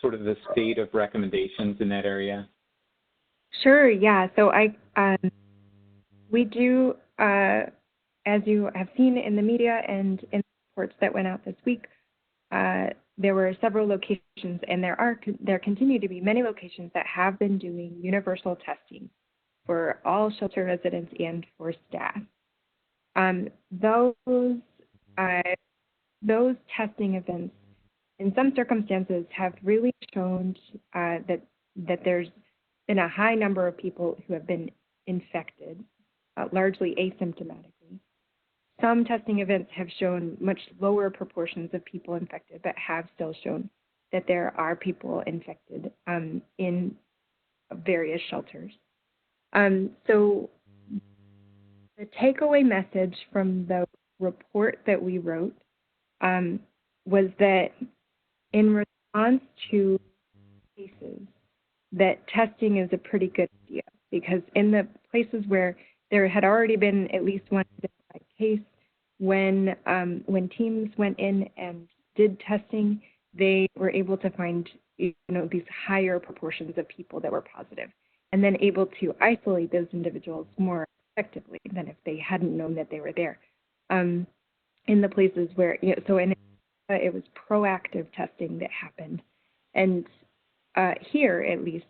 Speaker 2: sort of the state of recommendations in that area?
Speaker 3: Sure, yeah. So we do, as you have seen in the media and in reports that went out this week, there were several locations, and there continue to be many locations that have been doing universal testing for all shelter residents and for staff. Those testing events, in some circumstances, have really shown that there's been a high number of people who have been infected, largely asymptomatically. Some testing events have shown much lower proportions of people infected, but have still shown that there are people infected in various shelters. So the takeaway message from the report that we wrote was that in response to cases, that testing is a pretty good idea, because in the places where there had already been at least one identified case, when teams went in and did testing, they were able to find these higher proportions of people that were positive, and then able to isolate those individuals more effectively than if they hadn't known that they were there. In the places where, so in it was proactive testing that happened. And here, at least,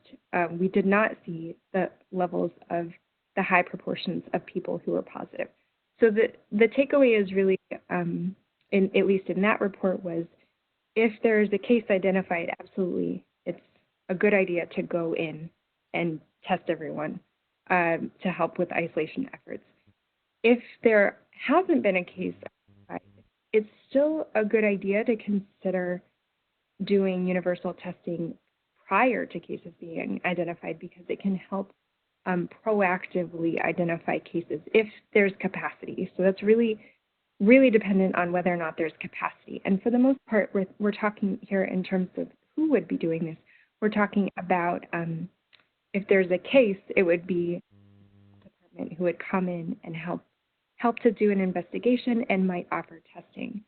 Speaker 3: we did not see the levels of the high proportions of people who were positive. So the takeaway is really, at least in that report, was if there is a case identified, absolutely, it's a good idea to go in and test everyone to help with isolation efforts. If there hasn't been a case, it's still a good idea to consider doing universal testing prior to cases being identified, because it can help proactively identify cases if there's capacity. So that's really, really dependent on whether or not there's capacity. And for the most part, we're talking here in terms of who would be doing this. We're talking about if there's a case, it would be the department who would come in and help to do an investigation and might offer testing.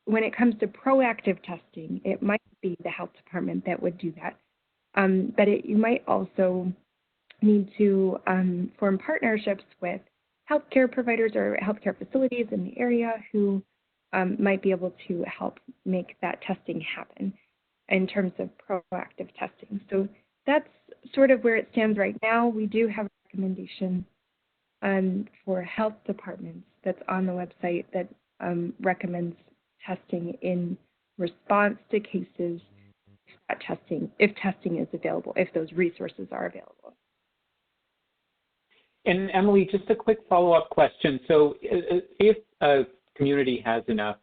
Speaker 3: When it comes to proactive testing, it might be the health department that would do that. But you might also need to form partnerships with healthcare providers or healthcare facilities in the area who might be able to help make that testing happen in terms of proactive testing. So that's sort of where it stands right now. We do have a recommendation for health departments that's on the website that recommends testing in response to cases if testing is available, if those resources are available.
Speaker 2: And Emily, just a quick follow-up question. So if a community has enough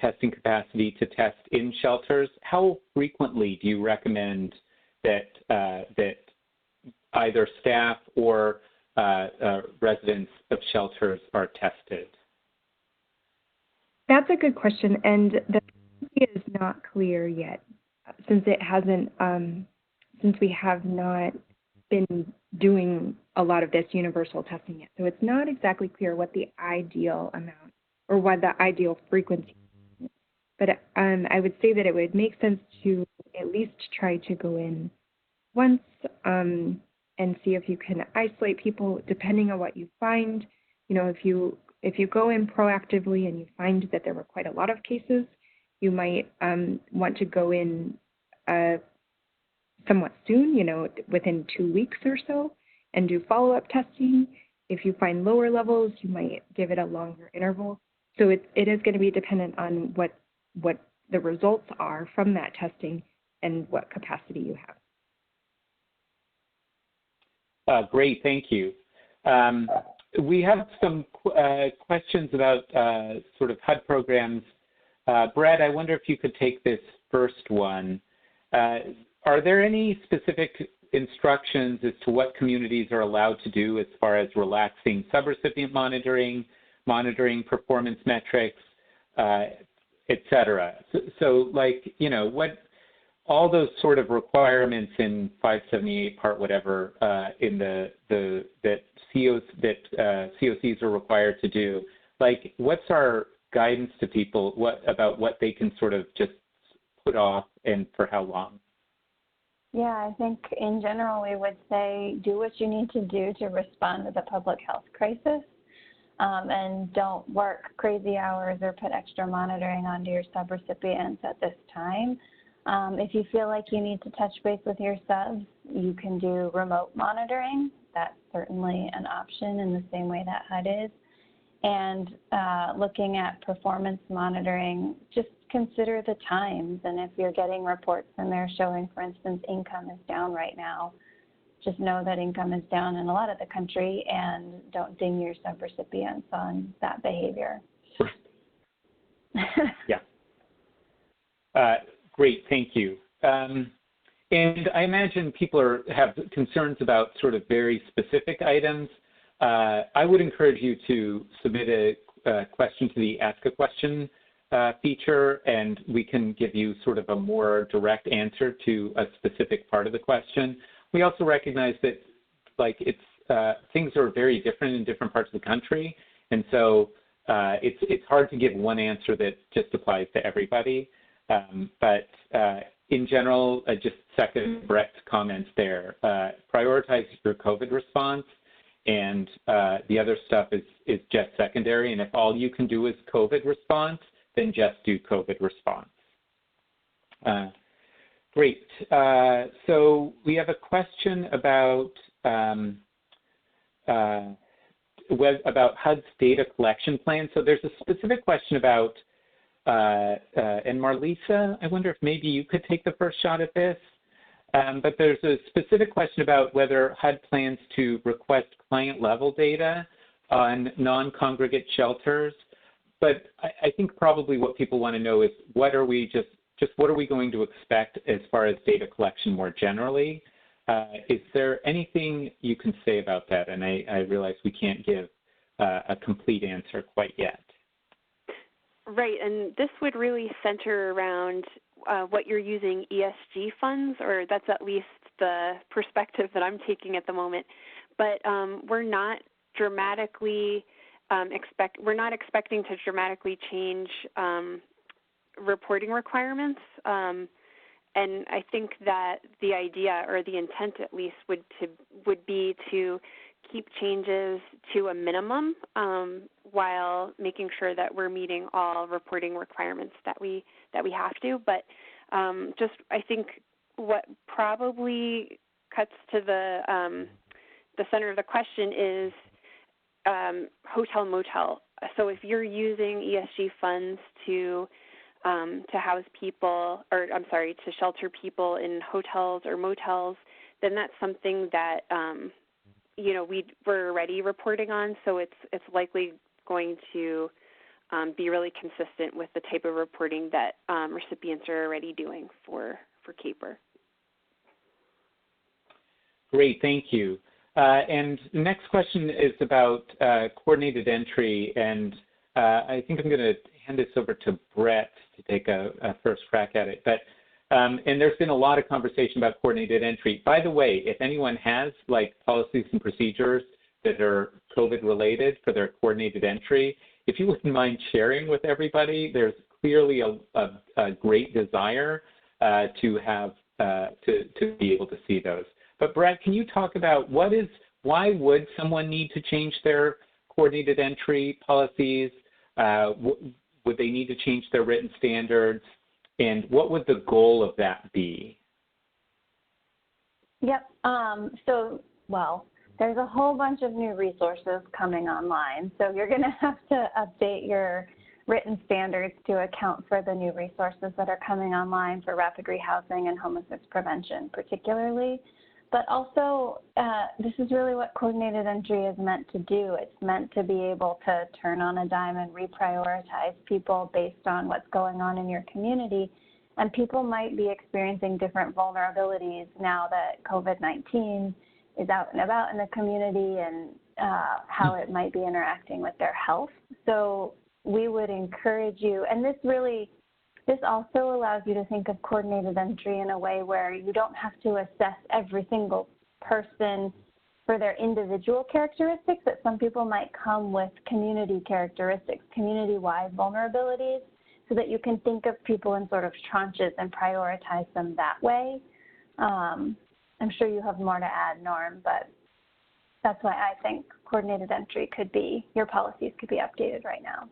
Speaker 2: testing capacity to test in shelters, how frequently do you recommend that that either staff or residents of shelters are tested?
Speaker 3: That's a good question, and the policy is not clear yet, since it hasn't, since we have not been doing a lot of this universal testing yet. So it's not exactly clear what the ideal amount or what the ideal frequency is. But I would say that it would make sense to at least try to go in once and see if you can isolate people depending on what you find. You know, if you go in proactively and you find that there were quite a lot of cases, you might want to go in somewhat soon, you know, within 2 weeks or so, and do follow-up testing. If you find lower levels, you might give it a longer interval. So it is going to be dependent on what the results are from that testing and what capacity you have.
Speaker 2: Great, thank you. We have some questions about sort of HUD programs. Brett, I wonder if you could take this first one. Are there any specific instructions as to what communities are allowed to do as far as relaxing subrecipient monitoring performance metrics, et cetera? So like, you know, what all those sort of requirements in 578 part whatever in that COCs are required to do, like what's our guidance to people about what they can sort of just put off and for how long?
Speaker 8: Yeah, I think in general we would say do what you need to do to respond to the public health crisis, and don't work crazy hours or put extra monitoring onto your subrecipients at this time. If you feel like you need to touch base with your subs, you can do remote monitoring. That's certainly an option in the same way that HUD is. And looking at performance monitoring, just consider the times. And if you're getting reports and they're showing, for instance, income is down right now, just know that income is down in a lot of the country and don't ding your subrecipients on that behavior.
Speaker 2: Yeah. Great, thank you. And I imagine people have concerns about sort of very specific items. I would encourage you to submit a question to the Ask a Question feature, and we can give you sort of a more direct answer to a specific part of the question. We also recognize that like things are very different in different parts of the country, and so it's hard to give one answer that just applies to everybody. But in general, just second Brett's comments there, prioritize your COVID response, and the other stuff is just secondary. And if all you can do is COVID response, then just do COVID response. Great. So we have a question about HUD's data collection plan. So there's a specific question about, and Marlisa, I wonder if maybe you could take the first shot at this. But there's a specific question about whether HUD plans to request client-level data on non-congregate shelters. But I think probably what people want to know is what are we what are we going to expect as far as data collection more generally? Is there anything you can say about that? And I realize we can't give a complete answer quite yet.
Speaker 6: Right, and this would really center around what you're using ESG funds, or that's at least the perspective that I'm taking at the moment. But we're not dramatically expecting to dramatically change reporting requirements. And I think that the idea, or the intent at least, would be to keep changes to a minimum while making sure that we're meeting all reporting requirements that we have to. But just I think what probably cuts to the center of the question is hotel motel. So if you're using ESG funds to house people, or I'm sorry, to shelter people in hotels or motels, then that's something that you know, we're already reporting on. So it's likely going to be really consistent with the type of reporting that recipients are already doing for CAPER.
Speaker 2: Great, thank you. And the next question is about coordinated entry, and I think I'm going to hand this over to Brett to take a first crack at it. But and there's been a lot of conversation about coordinated entry. By the way, if anyone has like policies and procedures that are COVID related for their coordinated entry, if you wouldn't mind sharing with everybody, there's clearly a great desire to have to be able to see those. But Brett, can you talk about why would someone need to change their coordinated entry policies? Would they need to change their written standards? And what would the goal of that be?
Speaker 8: Yep. Well, there's a whole bunch of new resources coming online. So you're going to have to update your written standards to account for the new resources that are coming online for rapid rehousing and homelessness prevention particularly. But also, this is really what coordinated entry is meant to do. It's meant to be able to turn on a dime and reprioritize people based on what's going on in your community. And people might be experiencing different vulnerabilities now that COVID-19 is out and about in the community, and how it might be interacting with their health. So we would encourage you, and this also allows you to think of coordinated entry in a way where you don't have to assess every single person for their individual characteristics, that some people might come with community characteristics, community-wide vulnerabilities, so that you can think of people in sort of tranches and prioritize them that way. I'm sure you have more to add, Norm, but that's why I think coordinated entry your policies could be updated right now.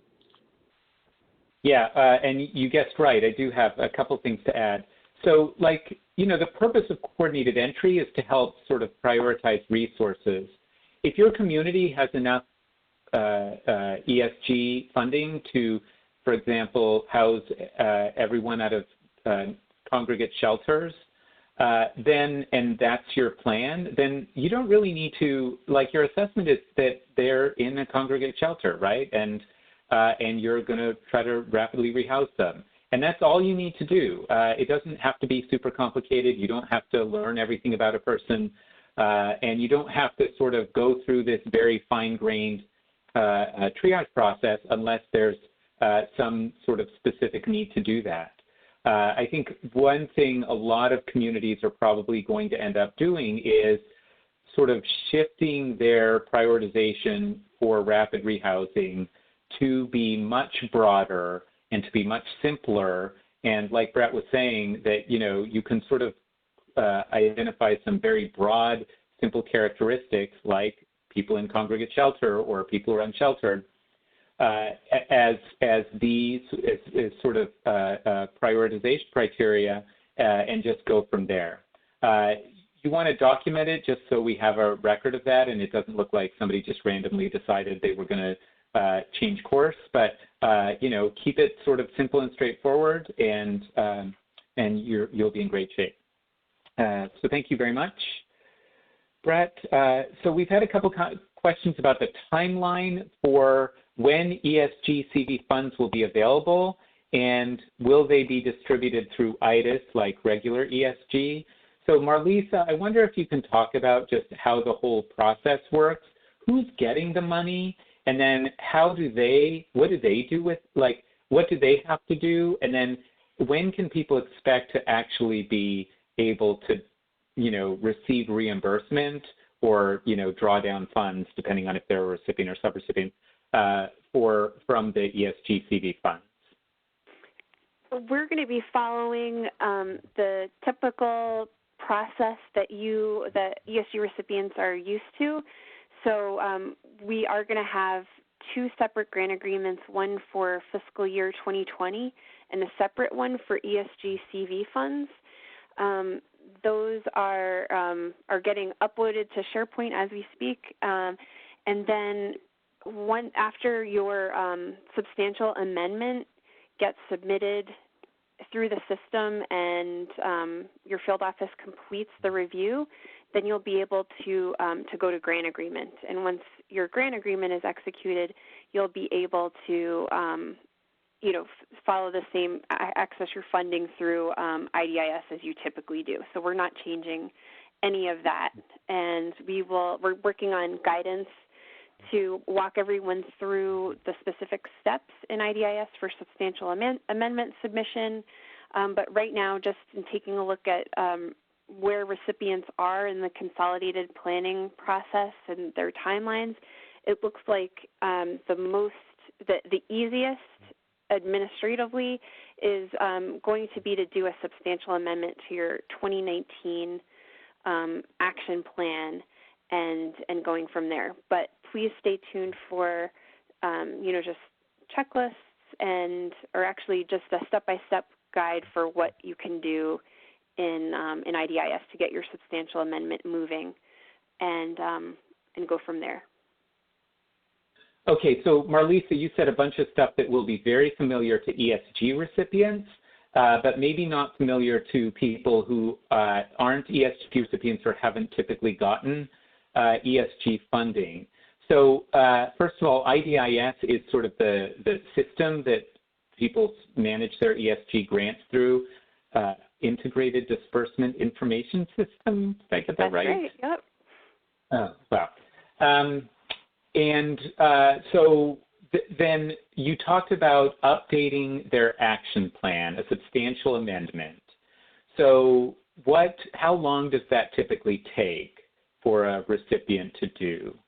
Speaker 2: Yeah, and you guessed right. I do have a couple things to add. So, like, you know, the purpose of coordinated entry is to help sort of prioritize resources. If your community has enough ESG funding to, for example, house everyone out of congregate shelters, and that's your plan, then you don't really need to, like, your assessment is that they're in a congregate shelter, right? And you're going to try to rapidly rehouse them. And that's all you need to do. It doesn't have to be super complicated. You don't have to learn everything about a person. And you don't have to sort of go through this very fine-grained triage process unless there's some sort of specific need to do that. I think one thing a lot of communities are probably going to end up doing is sort of shifting their prioritization for rapid rehousing to be much broader and to be much simpler. And like Brett was saying, that, you know, you can sort of identify some very broad, simple characteristics like people in congregate shelter or people who are unsheltered as these as sort of prioritization criteria, and just go from there. You want to document it just so we have a record of that, and it doesn't look like somebody just randomly decided they were going to change course. But you know, keep it sort of simple and straightforward, and you'll be in great shape. So thank you very much, Brett. So we've had a couple questions about the timeline for when ESG-CV funds will be available, and will they be distributed through IDIS like regular ESG? So Marlisa, I wonder if you can talk about just how the whole process works. Who's getting the money? And then what do they do with, like, what do they have to do? And then when can people expect to actually be able to, you know, receive reimbursement or, you know, draw down funds, depending on if they're a recipient or subrecipient, from the ESG-CV funds?
Speaker 6: We're going to be following the typical process that ESG recipients are used to. So we are going to have two separate grant agreements, one for fiscal year 2020 and a separate one for ESG CV funds. Those are getting uploaded to SharePoint as we speak. And then after your substantial amendment gets submitted through the system and your field office completes the review, then you'll be able to go to grant agreement. And once your grant agreement is executed, you'll be able to follow the same, access your funding through IDIS as you typically do. So we're not changing any of that. And we're working on guidance to walk everyone through the specific steps in IDIS for substantial amendment submission. But right now, just in taking a look at where recipients are in the consolidated planning process and their timelines, it looks like the easiest administratively is going to be to do a substantial amendment to your 2019 action plan and going from there. But please stay tuned for just checklists or actually just a step-by-step guide for what you can do in IDIS to get your substantial amendment moving and go from there.
Speaker 2: Okay, so Marlisa, you said a bunch of stuff that will be very familiar to ESG recipients, but maybe not familiar to people who aren't ESG recipients or haven't typically gotten ESG funding. So first of all, IDIS is sort of the system that people manage their ESG grants through, Integrated Disbursement Information System. Did I get that right?
Speaker 6: That's right, yep.
Speaker 2: Oh, wow. So then you talked about updating their action plan, a substantial amendment. So how long does that typically take for a recipient to do?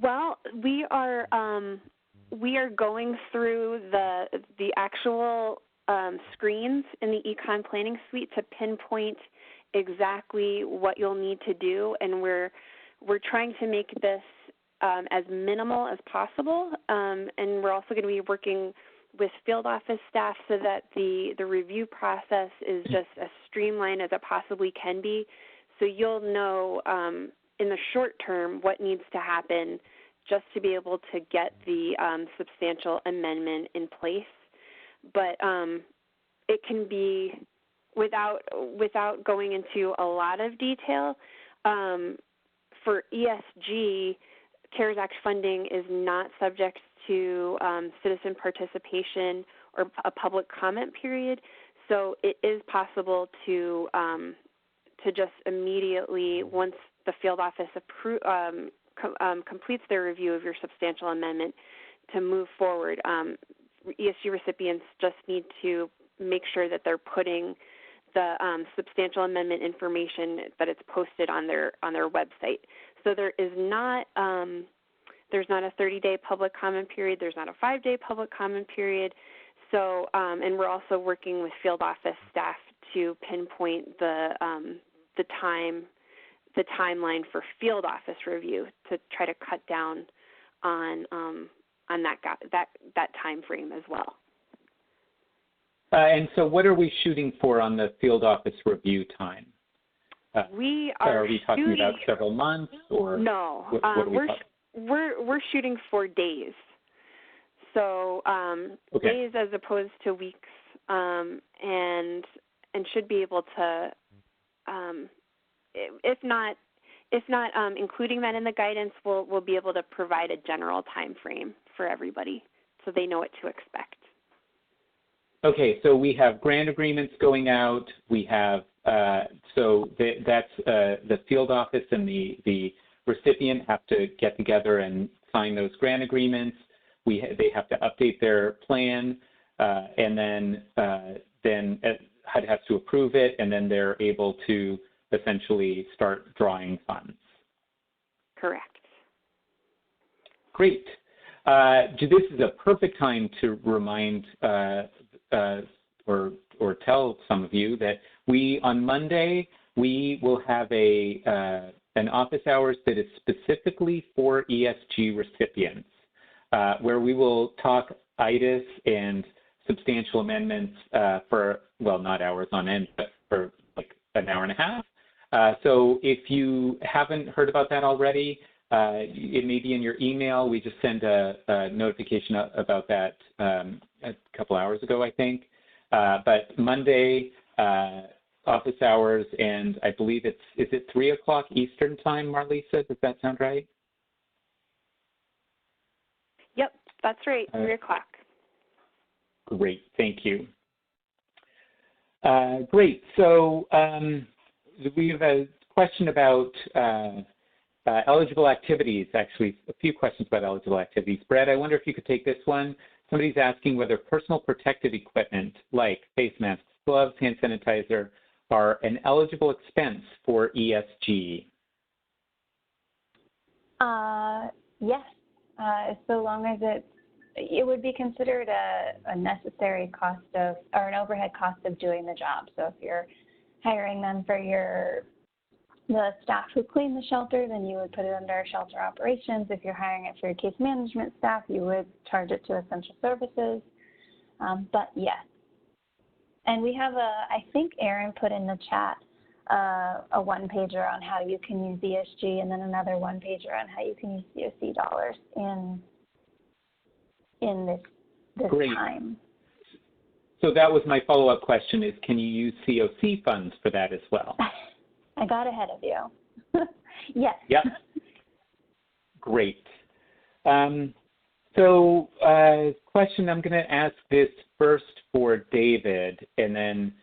Speaker 6: Well, we are going through the actual screens in the Econ Planning Suite to pinpoint exactly what you'll need to do, and we're trying to make this as minimal as possible, and we're also going to be working with field office staff so that the review process is just as streamlined as it possibly can be. So you'll know in the short term what needs to happen just to be able to get the substantial amendment in place. But it can be, without going into a lot of detail, for ESG, CARES Act funding is not subject to citizen participation or a public comment period. So it is possible to just immediately, once the field office completes their review of your substantial amendment, to move forward. ESG recipients just need to make sure that they're putting the substantial amendment information that it's posted on their website. So there is not there's not a 30-day public comment period. There's not a 5-day public comment period. So and we're also working with field office staff to pinpoint the timeline for field office review to try to cut down on that time frame as well.
Speaker 2: And so what are we shooting for on the field office review time? Are we talking about several months or
Speaker 6: no?
Speaker 2: What are we talking?
Speaker 6: We're shooting for days. So
Speaker 2: okay.
Speaker 6: Days as opposed to weeks, and should be able to, if not including that in the guidance, we'll be able to provide a general time frame for everybody so they know what to expect.
Speaker 2: Okay, so we have grant agreements going out. We have that's the field office and the recipient have to get together and sign those grant agreements. They have to update their plan, and then HUD has to approve it, and then they're able to essentially start drawing funds.
Speaker 6: Correct.
Speaker 2: Great. This is a perfect time to remind or tell some of you that on Monday we will have an an office hours that is specifically for ESG recipients, where we will talk ITIS and substantial amendments for, well, not hours on end, but for like an hour and a half. So if you haven't heard about that already, it may be in your email. We just sent a notification about that a couple hours ago, I think. But Monday, office hours, and I believe is it 3 o'clock Eastern time, Marlisa? Does that sound right?
Speaker 6: Yep, that's right, 3 o'clock.
Speaker 2: Great, thank you. Great, so we have a question about eligible activities, actually a few questions about eligible activities. Brett, I wonder if you could take this one. Somebody's asking whether personal protective equipment like face masks, gloves, hand sanitizer are an eligible expense for ESG.
Speaker 8: Yes, so long as it would be considered a necessary cost of, or an overhead cost of doing the job. So if you're hiring them for the staff who clean the shelter, then you would put it under shelter operations. If you're hiring it for your case management staff, you would charge it to essential services. But yes. And we have I think Erin put in the chat a one-pager on how you can use ESG, and then another one-pager on how you can use COC dollars in this
Speaker 2: Great.
Speaker 8: time.
Speaker 2: So that was my follow-up question is, can you use COC funds for that as well?
Speaker 8: I got ahead of you. Yes.
Speaker 2: Yep. Great. So question, I'm going to ask this first for David, and then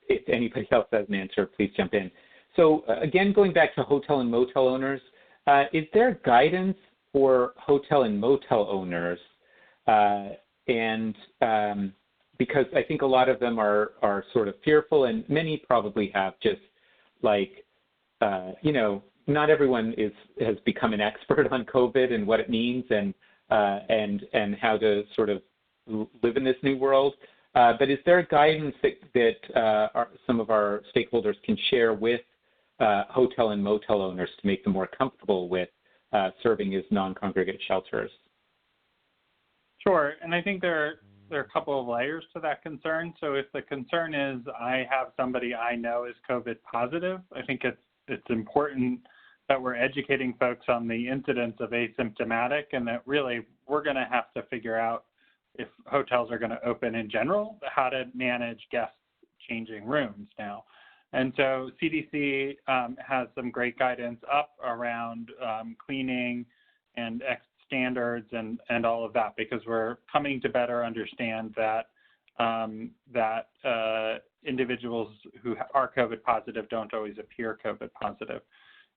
Speaker 2: if anybody else has an answer, please jump in. So again, going back to hotel and motel owners, is there guidance for hotel and motel owners? Because I think a lot of them are sort of fearful, and many probably have just like, you know, not everyone has become an expert on COVID and what it means and how to sort of live in this new world. But is there guidance that some of our stakeholders can share with hotel and motel owners to make them more comfortable with serving as non-congregate shelters?
Speaker 7: Sure, and I think there are a couple of layers to that concern. So if the concern is I have somebody I know is COVID positive, I think it's important that we're educating folks on the incidence of asymptomatic, and that really we're going to have to figure out if hotels are going to open in general, how to manage guests changing rooms now. And so CDC has some great guidance up around cleaning and standards and all of that, because we're coming to better understand that individuals who are COVID positive don't always appear COVID positive.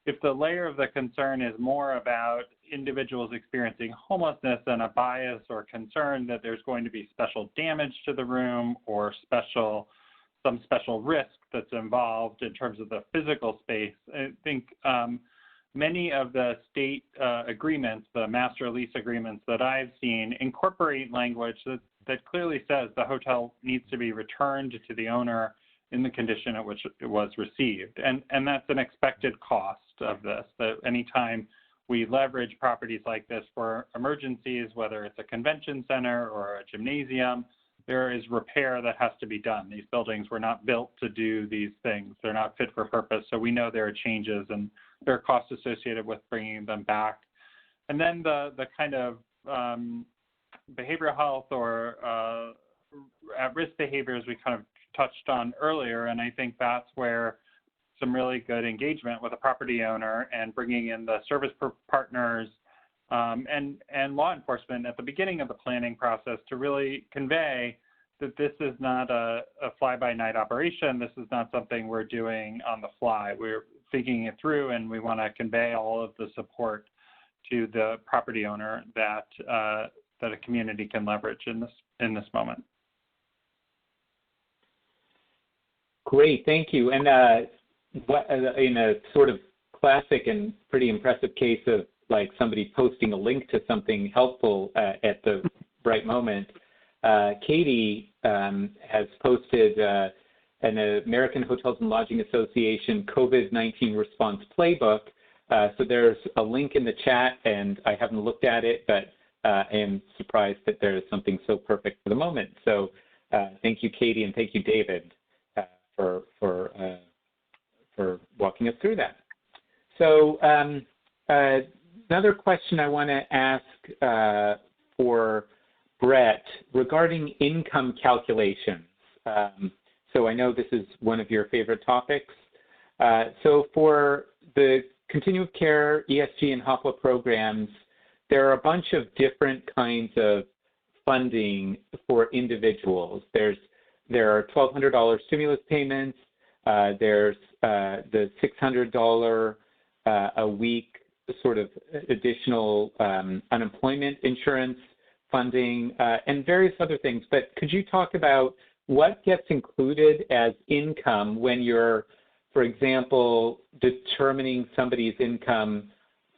Speaker 7: If the layer of the concern is more about individuals experiencing homelessness and a bias or concern that there's going to be special damage to the room or some special risk that's involved in terms of the physical space, I think many of the state agreements, the master lease agreements that I've seen, incorporate language that clearly says the hotel needs to be returned to the owner in the condition at which it was received. And that's an expected cost of this, that anytime we leverage properties like this for emergencies, whether it's a convention center or a gymnasium, there is repair that has to be done. These buildings were not built to do these things. They're not fit for purpose. So we know there are changes and there are costs associated with bringing them back. And then the kind of behavioral health or at-risk behaviors we kind of touched on earlier, and I think that's where some really good engagement with a property owner and bringing in the service partners and law enforcement at the beginning of the planning process to really convey that this is not a fly-by-night operation. This is not something we're doing on the fly. We're thinking it through, and we want to convey all of the support to the property owner that a community can leverage in this moment.
Speaker 2: Great, thank you. And in a sort of classic and pretty impressive case of like somebody posting a link to something helpful at the right moment, Katie has posted an American Hotels and Lodging Association COVID-19 response playbook. So there's a link in the chat, and I haven't looked at it, but I am surprised that there's something so perfect for the moment. So thank you, Katie, and thank you, David, for walking us through that. So another question I want to ask for Brett regarding income calculations. So I know this is one of your favorite topics. So for the continuum of care, ESG, and HOPWA programs, there are a bunch of different kinds of funding for individuals. There are $1,200 stimulus payments. There's the $600 a week sort of additional unemployment insurance funding, and various other things. But could you talk about what gets included as income when you're, for example, determining somebody's income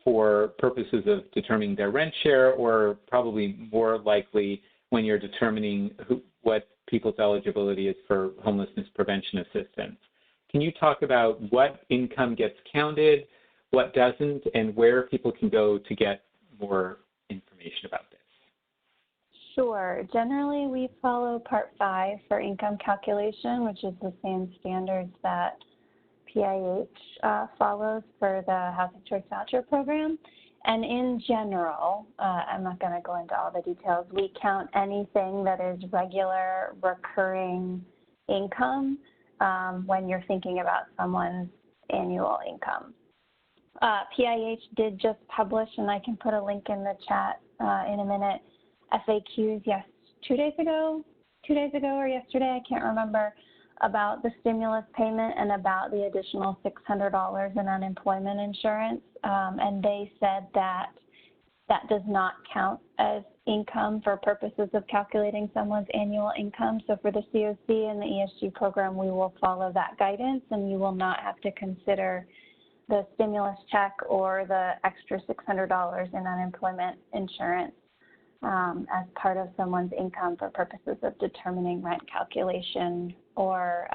Speaker 2: for purposes of determining their rent share, or probably more likely when you're determining what people's eligibility is for homelessness prevention assistance? Can you talk about what income gets counted, what doesn't, and where people can go to get more information about this?
Speaker 8: Sure. Generally, we follow Part 5 for income calculation, which is the same standards that PIH follows for the Housing Choice Voucher Program. And in general, I'm not going to go into all the details, we count anything that is regular, recurring income when you're thinking about someone's annual income. PIH did just publish, and I can put a link in the chat in a minute, FAQs, 2 days ago or yesterday, I can't remember, about the stimulus payment and about the additional $600 in unemployment insurance. And they said that that does not count as income for purposes of calculating someone's annual income. So for the COC and the ESG program, we will follow that guidance, and you will not have to consider the stimulus check or the extra $600 in unemployment insurance as part of someone's income for purposes of determining rent calculation or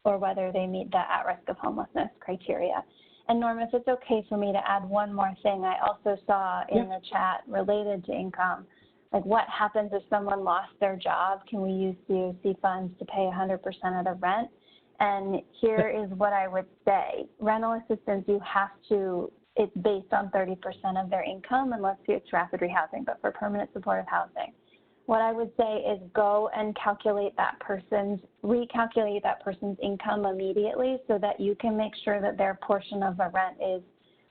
Speaker 8: whether they meet the at-risk of homelessness criteria. And Norm, if it's okay for me to add one more thing, I also saw in the chat related to income, like what happens if someone lost their job? Can we use COC funds to pay 100% of the rent? And here is what I would say. Rental assistance, you have to, it's based on 30% of their income unless it's rapid rehousing, but for permanent supportive housing. What I would say is go and recalculate that person's income immediately so that you can make sure that their portion of the rent is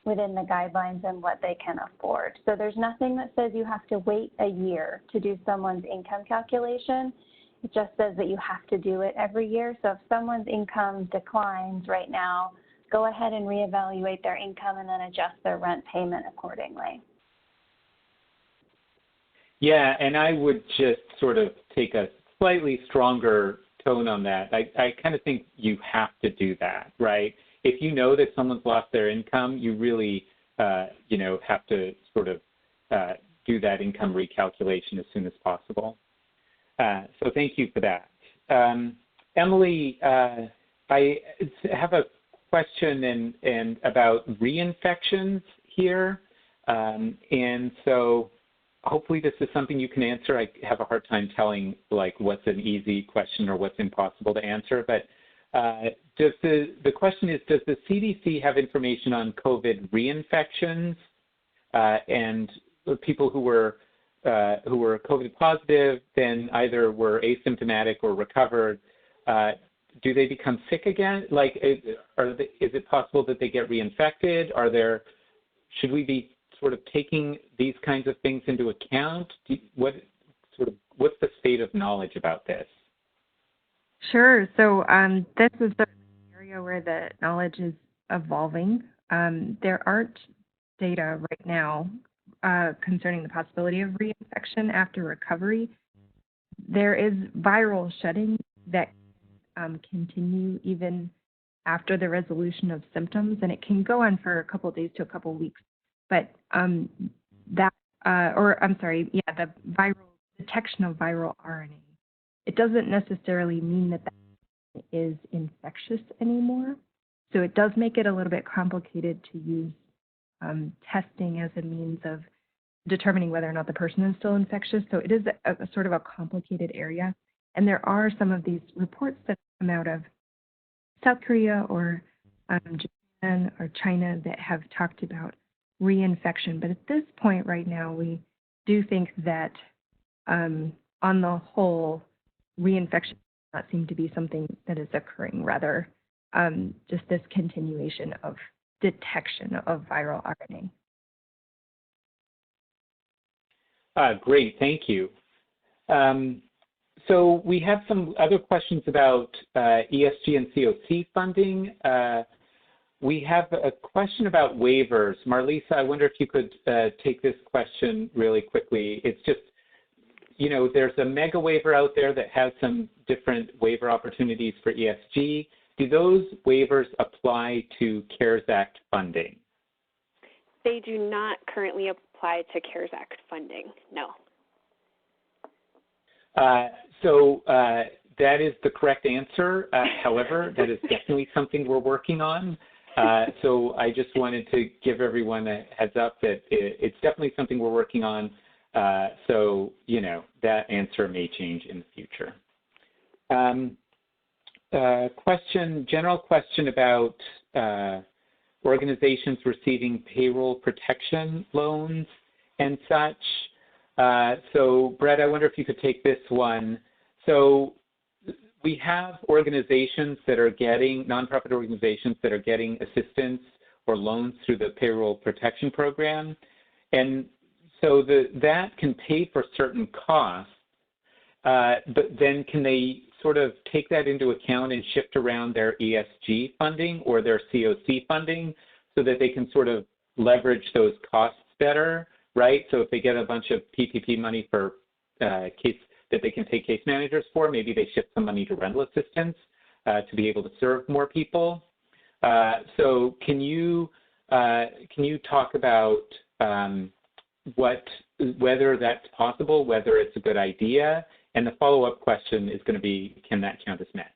Speaker 8: within the guidelines and what they can afford. So there's nothing that says you have to wait a year to do someone's income calculation. It just says that you have to do it every year. So if someone's income declines right now, go ahead and reevaluate their income and then adjust their rent payment accordingly.
Speaker 2: Yeah, and I would just sort of take a slightly stronger tone on that. I kind of think you have to do that, right? If you know that someone's lost their income, you really, have to sort of do that income recalculation as soon as possible. So thank you for that. Emily, I have a question and about reinfections here, and so hopefully this is something you can answer. I have a hard time telling like what's an easy question or what's impossible to answer, but the question is, does the CDC have information on COVID reinfections and people who were COVID positive, then either were asymptomatic or recovered? Do they become sick again? Like, is it possible that they get reinfected? Should we be sort of taking these kinds of things into account? What's the state of knowledge about this?
Speaker 3: Sure. So this is the area where the knowledge is evolving. There aren't data right now concerning the possibility of reinfection after recovery. There is viral shedding that continue even after the resolution of symptoms, and it can go on for a couple of days to a couple of weeks. But the viral detection of viral RNA, it doesn't necessarily mean that that's is infectious anymore. So it does make it a little bit complicated to use testing as a means of determining whether or not the person is still infectious. So it is a sort of a complicated area. And there are some of these reports that come out of South Korea or Japan or China that have talked about reinfection. But at this point right now, we do think that on the whole, reinfection does not seem to be something that is occurring, rather just this continuation of detection of viral RNA.
Speaker 2: Great, thank you. So we have some other questions about ESG and COC funding. We have a question about waivers. Marlisa, I wonder if you could take this question really quickly. It's just, you know, there's a mega waiver out there that has some different waiver opportunities for ESG. Do those waivers apply to CARES Act funding?
Speaker 6: They do not currently apply to CARES Act funding, no.
Speaker 2: So that is the correct answer. However, that is definitely something we're working on. So I just wanted to give everyone a heads up that it's definitely something we're working on. So, you know, that answer may change in the future. General question about organizations receiving payroll protection loans and such. So Brett, I wonder if you could take this one. So we have organizations that are getting, nonprofit organizations that are getting assistance or loans through the payroll protection program. And so that can pay for certain costs, but then can they sort of take that into account and shift around their ESG funding or their COC funding so that they can sort of leverage those costs better, right? So if they get a bunch of PPP money for case that they can take case managers for, maybe they shift some money to rental assistance to be able to serve more people. So can you talk about whether that's possible, whether it's a good idea? And the follow-up question is going to be, can that count as match?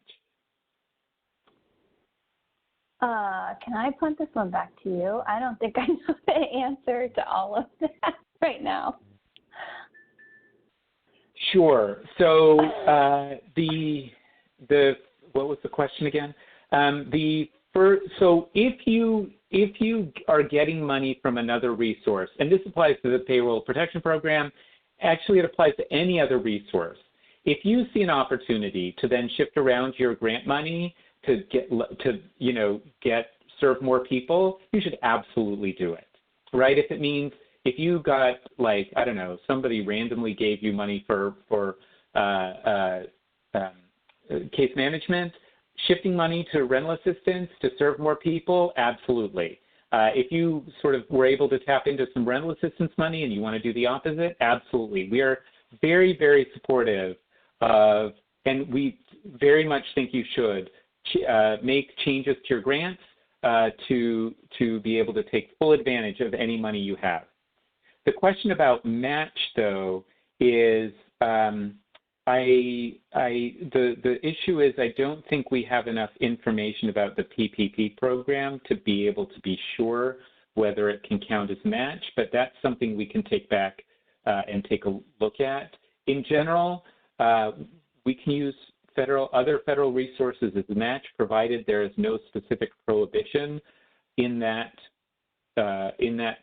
Speaker 8: Can I punt this one back to you? I don't think I know the answer to all of that right now.
Speaker 2: Sure. So what was the question again? So if you are getting money from another resource, and this applies to the payroll protection program, actually it applies to any other resource. If you see an opportunity to then shift around your grant money to serve more people, you should absolutely do it, right? If it means, if you got, like, I don't know, somebody randomly gave you money for case management, shifting money to rental assistance to serve more people, absolutely. If you sort of were able to tap into some rental assistance money and you want to do the opposite, absolutely. We are very, very supportive of, and we very much think you should make changes to your grants to be able to take full advantage of any money you have. The question about match, though, is the issue is I don't think we have enough information about the PPP program to be able to be sure whether it can count as match, but that's something we can take back and take a look at. In general, we can use other federal resources as a match, provided there is no specific prohibition in that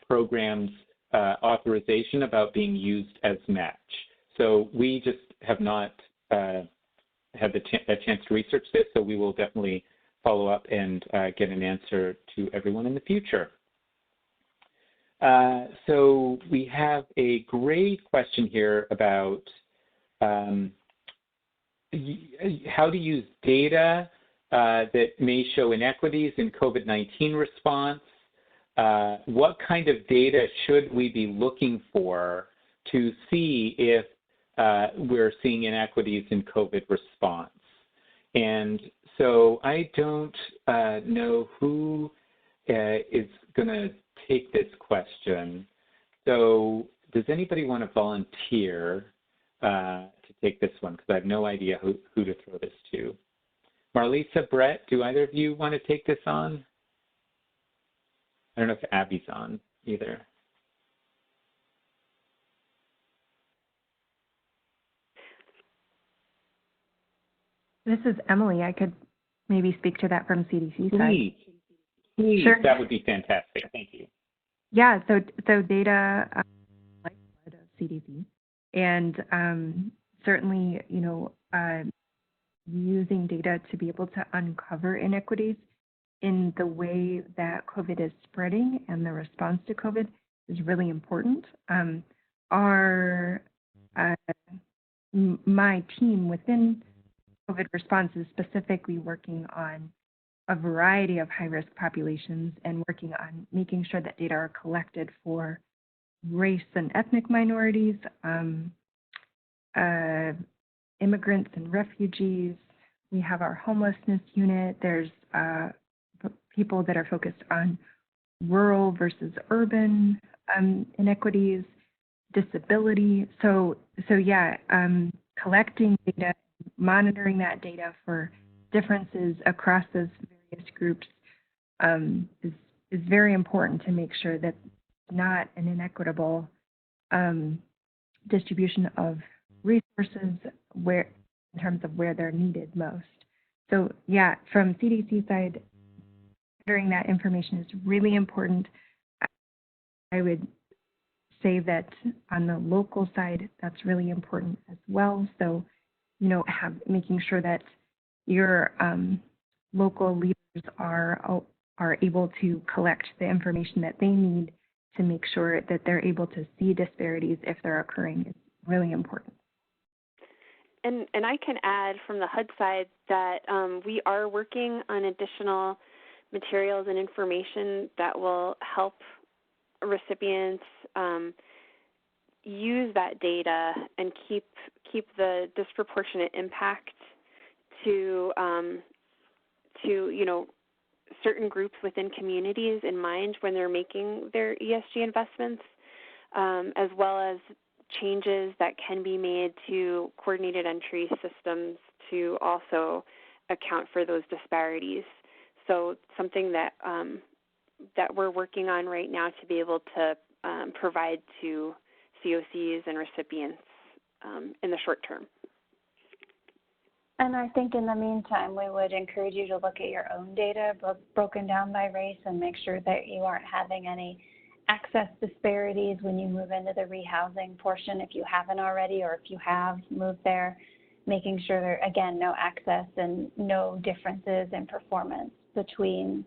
Speaker 2: program's authorization about being used as match. So we just have not had a chance to research this, so we will definitely follow up and get an answer to everyone in the future. So we have a great question here about how to use data that may show inequities in COVID-19 response. What kind of data should we be looking for to see if we're seeing inequities in COVID response? And so I don't know who is going to take this question. So does anybody want to volunteer to take this one? Because I have no idea who to throw this to. Marlisa, Brett, do either of you want to take this on? I don't know if Abby's on either.
Speaker 3: This is Emily. I could maybe speak to that from CDC side.
Speaker 2: Please,
Speaker 3: sure.
Speaker 2: That would be fantastic. Thank you.
Speaker 3: Yeah, so data like part of CDC, and certainly, using data to be able to uncover inequities in the way that COVID is spreading and the response to COVID is really important. My team within COVID response is specifically working on a variety of high-risk populations and working on making sure that data are collected for race and ethnic minorities, immigrants and refugees. We have our homelessness unit. There's people that are focused on rural versus urban inequities, disability. So yeah, collecting data, monitoring that data for differences across those various groups is very important to make sure that not an inequitable distribution of resources where in terms of where they're needed most. So yeah, from CDC side, monitoring that information is really important. I would say that on the local side, that's really important as well. So, making sure that your local leaders are able to collect the information that they need to make sure that they're able to see disparities if they're occurring is really important.
Speaker 6: And I can add from the HUD side that we are working on additional materials and information that will help recipients use that data and keep the disproportionate impact to certain groups within communities in mind when they're making their ESG investments, as well as changes that can be made to coordinated entry systems to also account for those disparities. So something that that we're working on right now to be able to provide to COCs and recipients in the short term.
Speaker 8: And I think in the meantime, we would encourage you to look at your own data broken down by race and make sure that you aren't having any access disparities when you move into the rehousing portion if you haven't already, or if you have moved there, making sure there, again, no access and no differences in performance between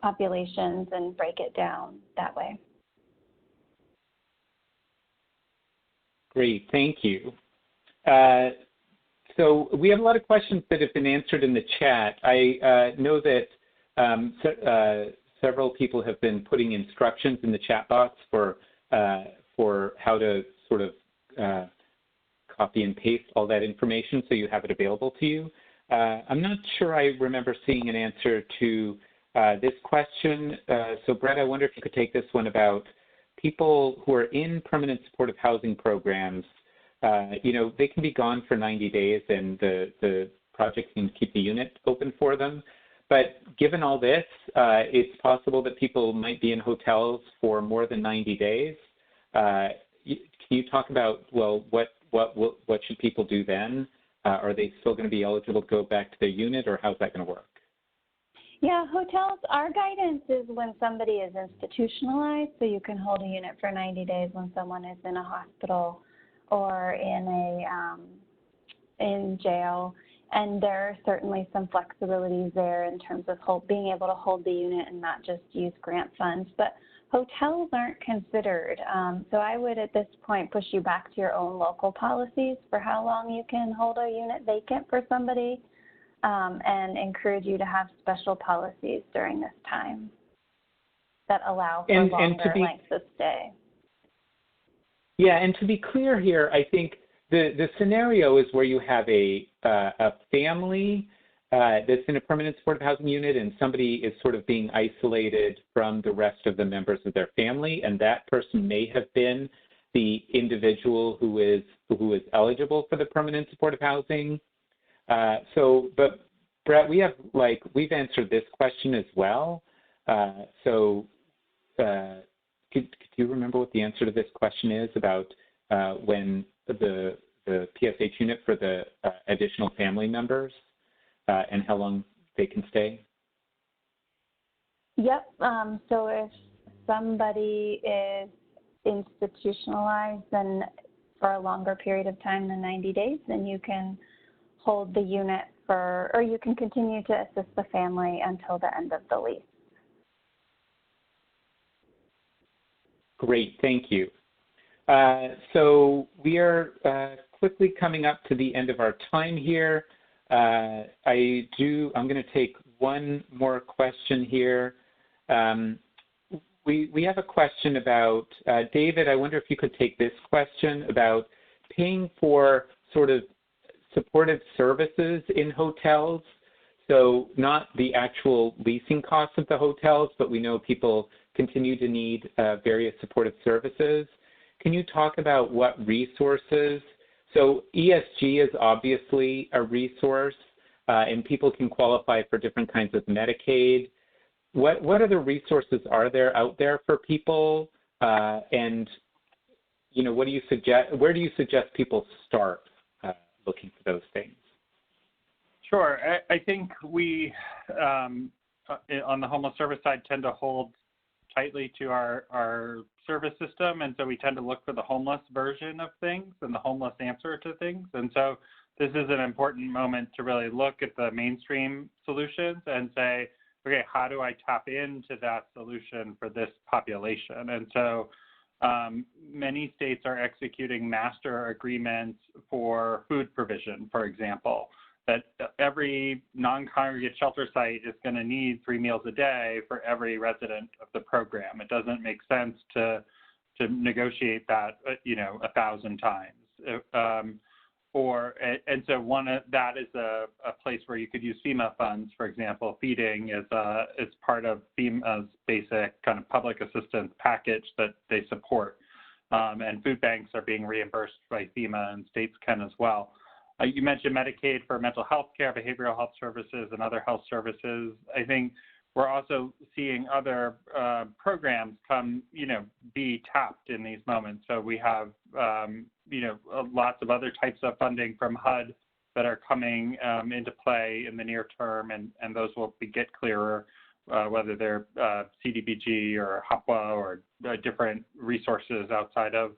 Speaker 8: populations and break it down that way.
Speaker 2: Great, thank you. So we have a lot of questions that have been answered in the chat. I know that several people have been putting instructions in the chat box for how to sort of copy and paste all that information so you have it available to you. I'm not sure I remember seeing an answer to this question. So Brett, I wonder if you could take this one about people who are in permanent supportive housing programs. They can be gone for 90 days and the project can keep the unit open for them. But given all this, it's possible that people might be in hotels for more than 90 days. Can you talk about, well, what should people do then? Are they still going to be eligible to go back to their unit, or how's that going to work?
Speaker 8: Yeah, hotels, our guidance is when somebody is institutionalized, so you can hold a unit for 90 days when someone is in a hospital or in jail. And there are certainly some flexibilities there in terms of being able to hold the unit and not just use grant funds. But hotels aren't considered. So I would at this point push you back to your own local policies for how long you can hold a unit vacant for somebody, and encourage you to have special policies during this time that allow for longer lengths of stay.
Speaker 2: Yeah, and to be clear here, I think the scenario is where you have a family that's in a permanent supportive housing unit and somebody is sort of being isolated from the rest of the members of their family, and that person may have been the individual who is eligible for the permanent supportive housing. But Brett, we've answered this question as well. Could you remember what the answer to this question is about when the PSH unit for the additional family members and how long they can stay?
Speaker 8: Yep. So if somebody is institutionalized then for a longer period of time than 90 days, then you can hold the unit or you can continue to assist the family until the end of the lease.
Speaker 2: Great, thank you. So we are quickly coming up to the end of our time here. I'm going to take one more question here. We have a question about, David, I wonder if you could take this question about paying for sort of supportive services in hotels. So not the actual leasing costs of the hotels, but we know people continue to need various supportive services. Can you talk about what resources? So ESG is obviously a resource, and people can qualify for different kinds of Medicaid. What other resources are there out there for people? And what do you suggest? Where do you suggest people start looking for those things?
Speaker 7: Sure. I think we, on the homeless service side, tend to hold tightly to our service system, and so we tend to look for the homeless version of things and the homeless answer to things. And so this is an important moment to really look at the mainstream solutions and say, okay, how do I tap into that solution for this population? And so many states are executing master agreements for food provision, for example, that every non-congregate shelter site is going to need 3 meals a day for every resident of the program. It doesn't make sense to negotiate that, 1,000 times. And so that is a place where you could use FEMA funds, for example. Feeding is part of FEMA's basic kind of public assistance package that they support. And food banks are being reimbursed by FEMA, and states can as well. You mentioned Medicaid for mental health care, behavioral health services, and other health services. I think we're also seeing other programs be tapped in these moments. So we have, lots of other types of funding from HUD that are coming into play in the near term, and those will get clearer, whether they're CDBG or HAPWA or different resources outside of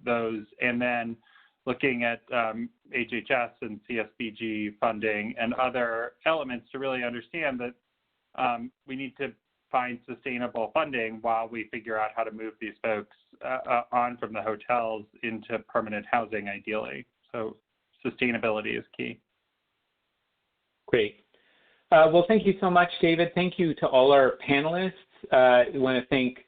Speaker 7: those. And then looking at HHS and CSBG funding and other elements to really understand that we need to find sustainable funding while we figure out how to move these folks on from the hotels into permanent housing, ideally. So sustainability is key. Great.
Speaker 2: Well, thank you so much, David. Thank you to all our panelists. I want to thank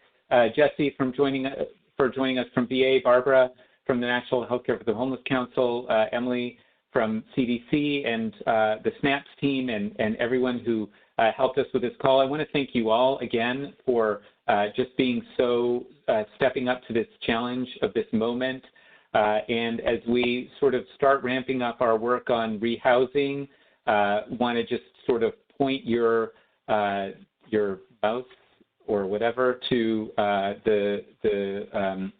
Speaker 2: Jesse for joining us from VA, Barbara from the National Healthcare for the Homeless Council, Emily from CDC, and the SNAPS team, and everyone who helped us with this call. I want to thank you all again for just being so stepping up to this challenge of this moment. And as we sort of start ramping up our work on rehousing, want to just sort of point your mouse or whatever to the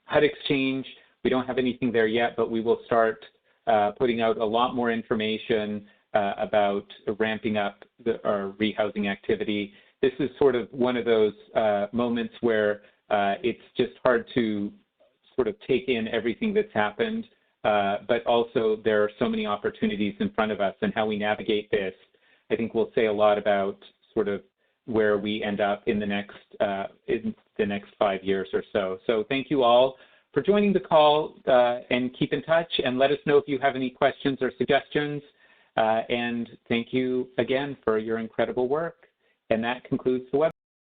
Speaker 2: HUD Exchange. We don't have anything there yet, but we will start putting out a lot more information about ramping up our rehousing activity. This is sort of one of those moments where it's just hard to sort of take in everything that's happened, but also there are so many opportunities in front of us, and how we navigate this, I think, will say a lot about sort of where we end up in the next 5 years or so. So thank you all for joining the call, and keep in touch and let us know if you have any questions or suggestions. And thank you again for your incredible work. And that concludes the webinar.